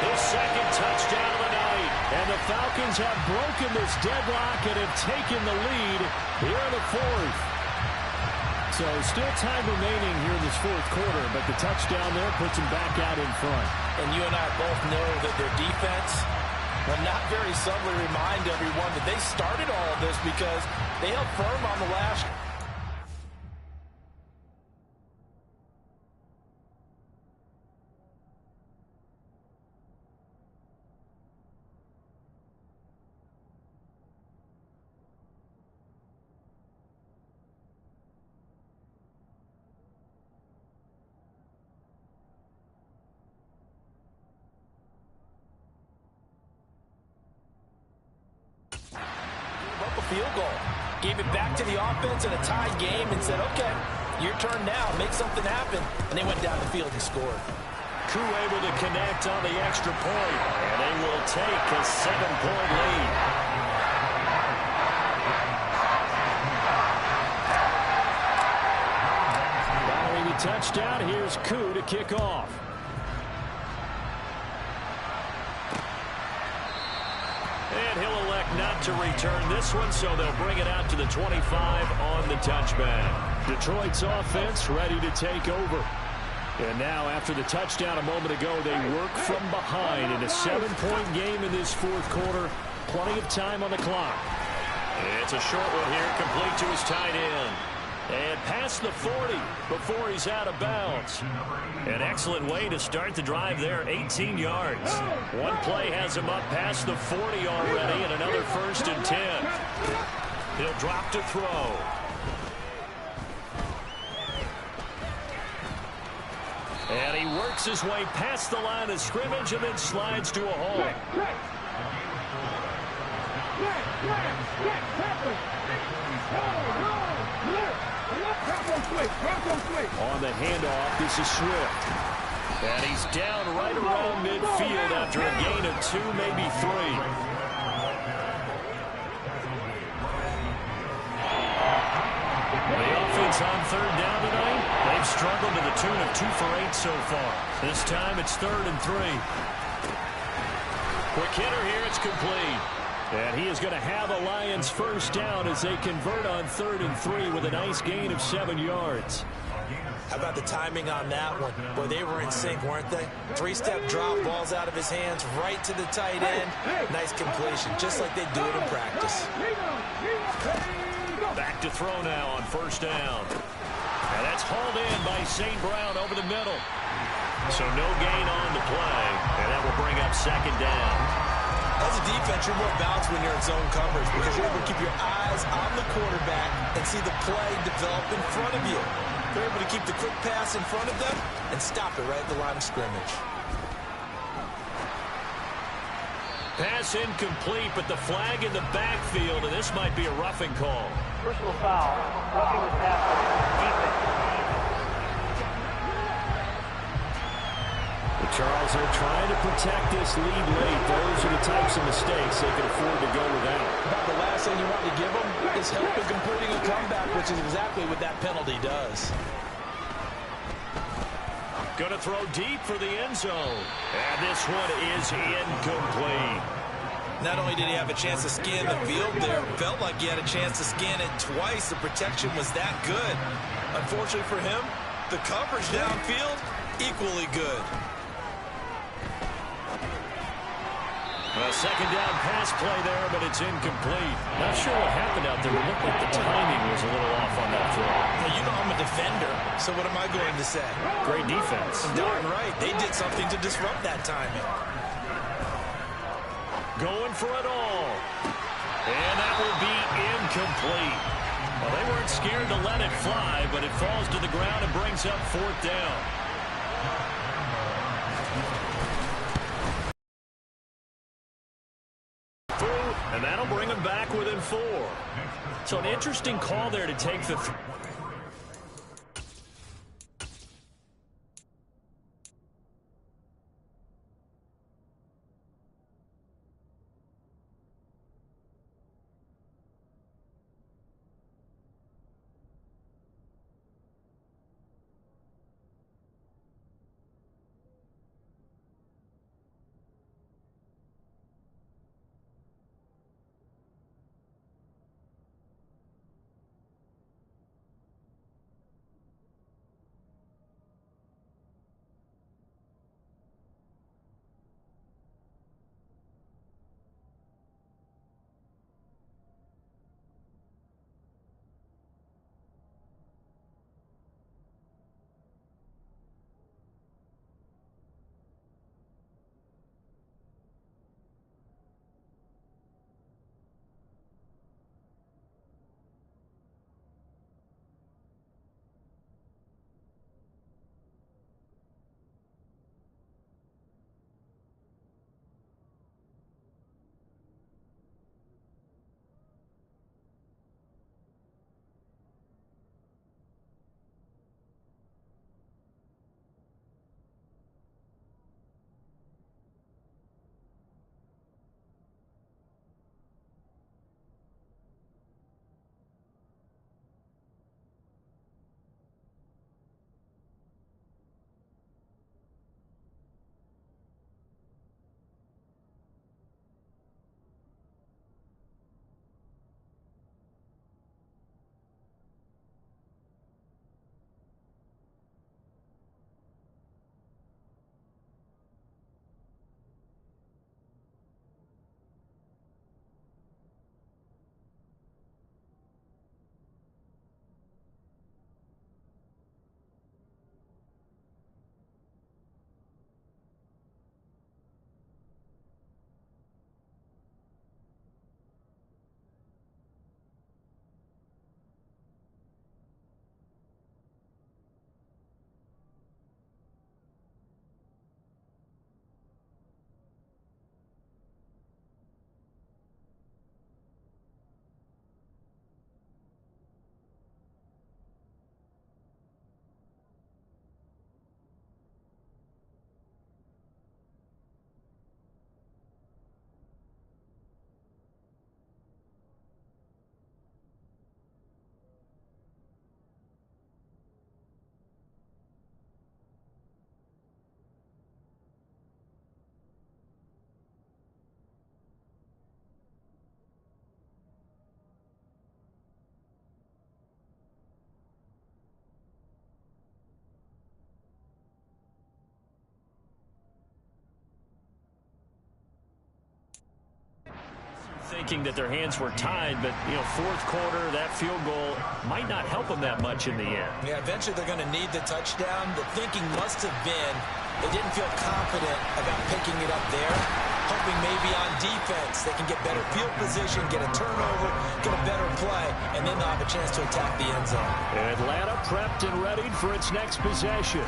His second touchdown of the night. And the Falcons have broken this deadlock and have taken the lead here in the fourth. So still time remaining here in this fourth quarter, but the touchdown there puts them back out in front. And you and I both know that their defense will not very subtly remind everyone that they started all of this because they held firm on the last. Field goal. Gave it back to the offense in a tied game and said, okay, your turn now. Make something happen. And they went down the field and scored. Koo able to connect on the extra point. And they will take a 7-point lead. Following the touchdown, here's Koo to kick off. And he'll elect not to return this one, so they'll bring it out to the 25 on the touchback. Detroit's offense ready to take over. And now, after the touchdown a moment ago, they work from behind in a 7-point game in this fourth quarter. Plenty of time on the clock. It's a short one here, complete to his tight end. And past the 40 before he's out of bounds. An excellent way to start the drive there, 18 yards. One play has him up past the 40 already, and another first and 10. He'll drop to throw. And he works his way past the line of scrimmage and then slides to a hole. On the handoff, this is Swift. And he's down right around midfield after a gain of 2, maybe 3. The offense on third down tonight, they've struggled to the tune of 2 for 8 so far. This time it's 3rd and 3. Quick hitter here, it's complete. And he is going to have a Lions first down as they convert on 3rd and 3 with a nice gain of 7 yards. How about the timing on that one? Boy, they were in sync, weren't they? 3-step drop, balls out of his hands, right to the tight end. Nice completion, just like they do it in practice. Back to throw now on first down. And that's hauled in by St. Brown over the middle. So no gain on the play, and that will bring up 2nd down. As a defense, you're more balanced when you're in zone coverage because you're able to keep your eyes on the quarterback and see the play develop in front of you. They're able to keep the quick pass in front of them and stop it right at the line of scrimmage. Pass incomplete, but the flag in the backfield, and this might be a roughing call. Personal foul. Roughing the passer. Defense. Charles, they're trying to protect this lead late. Those are the types of mistakes they can afford to go without. About the last thing you want to give them is help in completing a comeback, which is exactly what that penalty does. Going to throw deep for the end zone. And this one is incomplete. Not only did he have a chance to scan the field there, felt like he had a chance to scan it twice. The protection was that good. Unfortunately for him, the coverage downfield, equally good. A 2nd down pass play there, but it's incomplete. Not sure what happened out there. It looked like the timing was a little off on that throw. Well, you know I'm a defender, so what am I going to say? Great defense. Darn right. They did something to disrupt that timing. Going for it all. And that will be incomplete. Well, they weren't scared to let it fly, but it falls to the ground and brings up 4th down. And that'll bring them back within 4. So an interesting call there to take the... thinking that their hands were tied, but, you know, fourth quarter, that field goal might not help them that much in the end. Yeah, eventually they're going to need the touchdown. The thinking must have been they didn't feel confident about picking it up there, hoping maybe on defense they can get better field position, get a turnover, get a better play, and then they'll have a chance to attack the end zone. Atlanta prepped and readied for its next possession.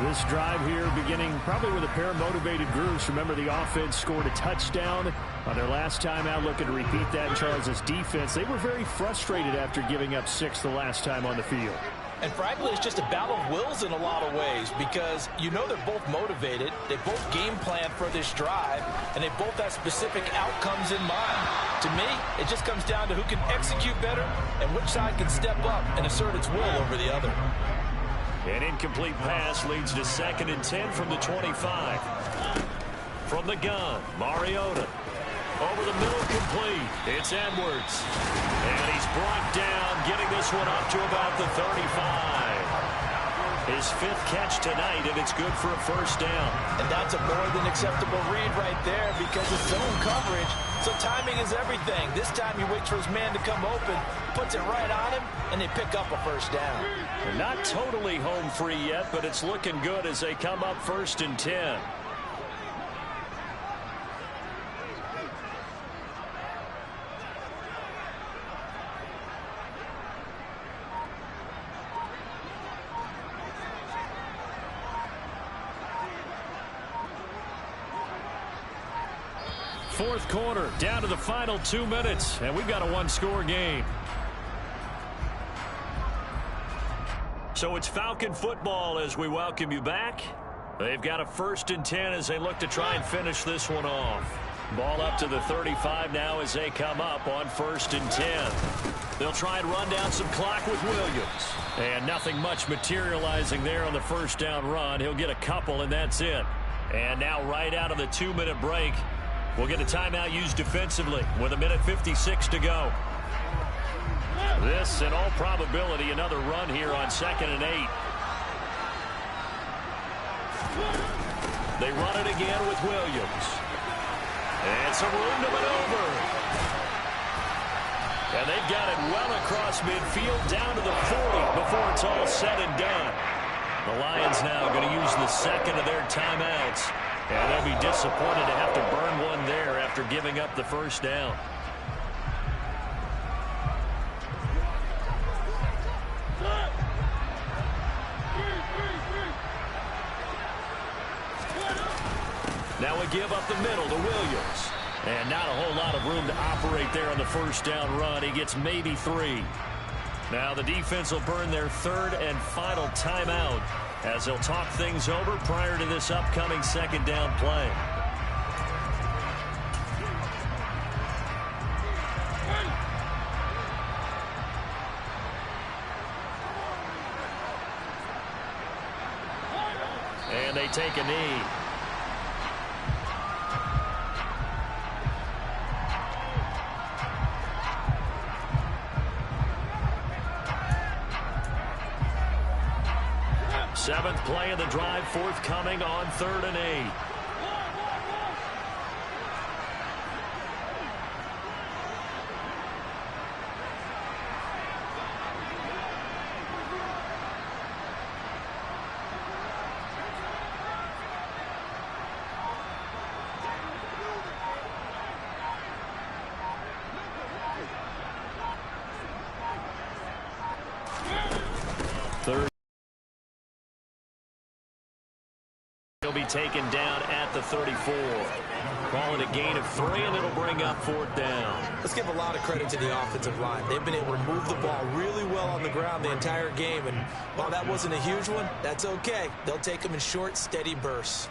This drive here beginning probably with a pair of motivated groups. Remember, the offense scored a touchdown on their last time out, looking to repeat that in Charles' defense. They were very frustrated after giving up 6 the last time on the field. And frankly, it's just a battle of wills in a lot of ways because you know they're both motivated, they both game plan for this drive, and they both have specific outcomes in mind. To me, it just comes down to who can execute better and which side can step up and assert its will over the other. An incomplete pass leads to 2nd and 10 from the 25. From the gun, Mariota. Over the middle, complete. It's Edwards. And he's brought down, getting this one up to about the 35. His 5th catch tonight, and it's good for a first down. And that's a more than acceptable read right there because it's zone coverage, so timing is everything. This time he waits for his man to come open, puts it right on him, and they pick up a first down. They're not totally home free yet, but it's looking good as they come up 1st and 10. Fourth quarter, down to the final 2 minutes, and we've got a one-score game. So it's Falcon football as we welcome you back. They've got a 1st and 10 as they look to try and finish this one off. Ball up to the 35 now as they come up on 1st and 10. They'll try and run down some clock with Williams. And nothing much materializing there on the first down run. He'll get a couple, and that's it. And now right out of the 2-minute break, we'll get a timeout used defensively with 1:56 to go. This, in all probability, another run here on 2nd and 8. They run it again with Williams. And some room to maneuver. And they've got it well across midfield down to the 40 before it's all said and done. The Lions now going to use the 2nd of their timeouts. And they'll be disappointed to have to burn one there after giving up the first down. Now we give up the middle to Williams. And not a whole lot of room to operate there on the first down run. He gets maybe 3. Now the defense will burn their 3rd and final timeout as they'll talk things over prior to this upcoming 2nd down play. And they take a knee. Seventh play of the drive forthcoming on 3rd and 8. Third. He'll be taken down at the 34. Call it a gain of 3, and it'll bring up 4th down. Let's give a lot of credit to the offensive line. They've been able to move the ball really well on the ground the entire game, and while that wasn't a huge one, that's okay. They'll take them in short, steady bursts.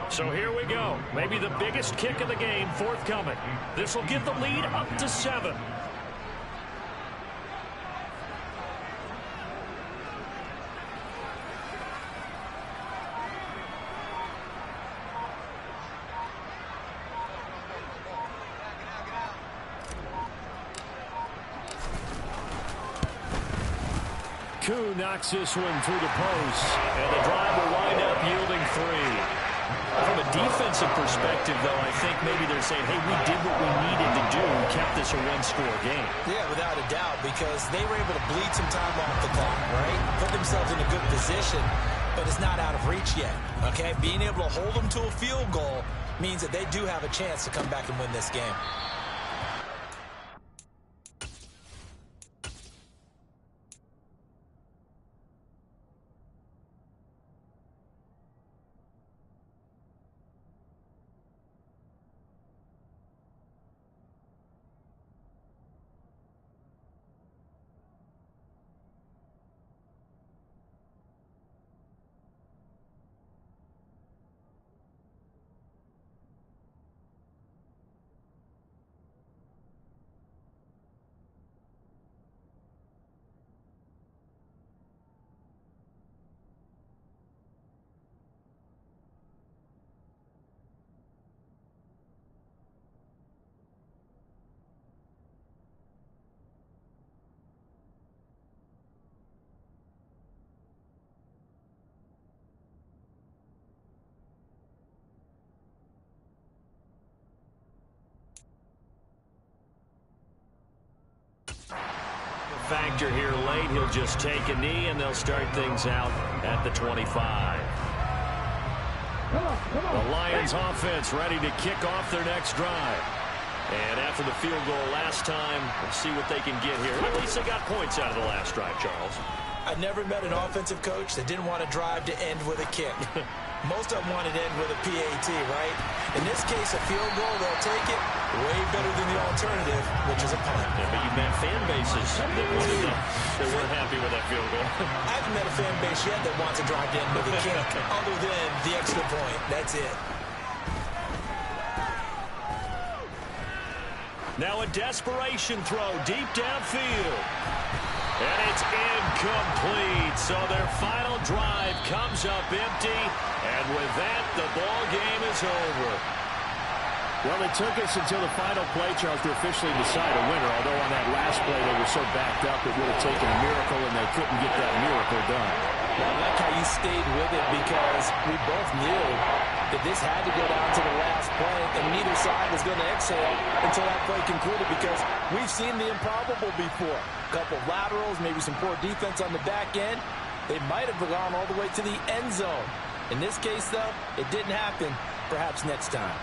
So here we go. Maybe the biggest kick of the game forthcoming. This will get the lead up to 7. Koo knocks this one through the post, and the drive will wind up yielding 3. From a defensive perspective, though, I think maybe they're saying, hey, we did what we needed to do and kept this a one-score game. Yeah, without a doubt, because they were able to bleed some time off the clock, right? Put themselves in a good position, but it's not out of reach yet, okay? Being able to hold them to a field goal means that they do have a chance to come back and win this game. Factor here late. He'll just take a knee, and they'll start things out at the 25. The Lions offense ready to kick off their next drive. And after the field goal last time, we'll see what they can get here. At least they got points out of the last drive, Charles. I never met an offensive coach that didn't want to drive to end with a kick. Most of them wanted to end with a PAT, right? In this case, a field goal, they'll take it way better than the alternative, which is a punt. Yeah, but you've met fan bases that weren't happy with that field goal. I haven't met a fan base yet that wants to drive to end with a kick, other than the extra point. That's it. Now a desperation throw deep downfield. And it's incomplete. So their final drive comes up empty. And with that, the ball game is over. Well, it took us until the final play, Charles, to officially decide a winner. Although on that last play they were so backed up, it would have taken a miracle, and they couldn't get that miracle done. Well, I like how you stayed with it, because we both knew that this had to go down to the last play, and neither side was going to exhale until that play concluded, because we've seen the improbable before. A couple of laterals, maybe some poor defense on the back end. They might have gone all the way to the end zone. In this case, though, it didn't happen. Perhaps next time.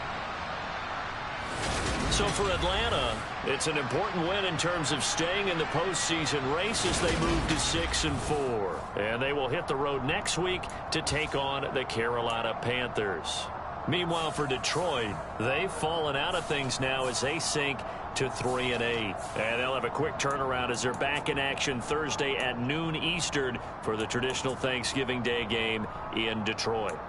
So for Atlanta, it's an important win in terms of staying in the postseason race as they move to 6-4. And they will hit the road next week to take on the Carolina Panthers. Meanwhile, for Detroit, they've fallen out of things now as they sink to 3-8. And they'll have a quick turnaround as they're back in action Thursday at noon Eastern for the traditional Thanksgiving Day game in Detroit.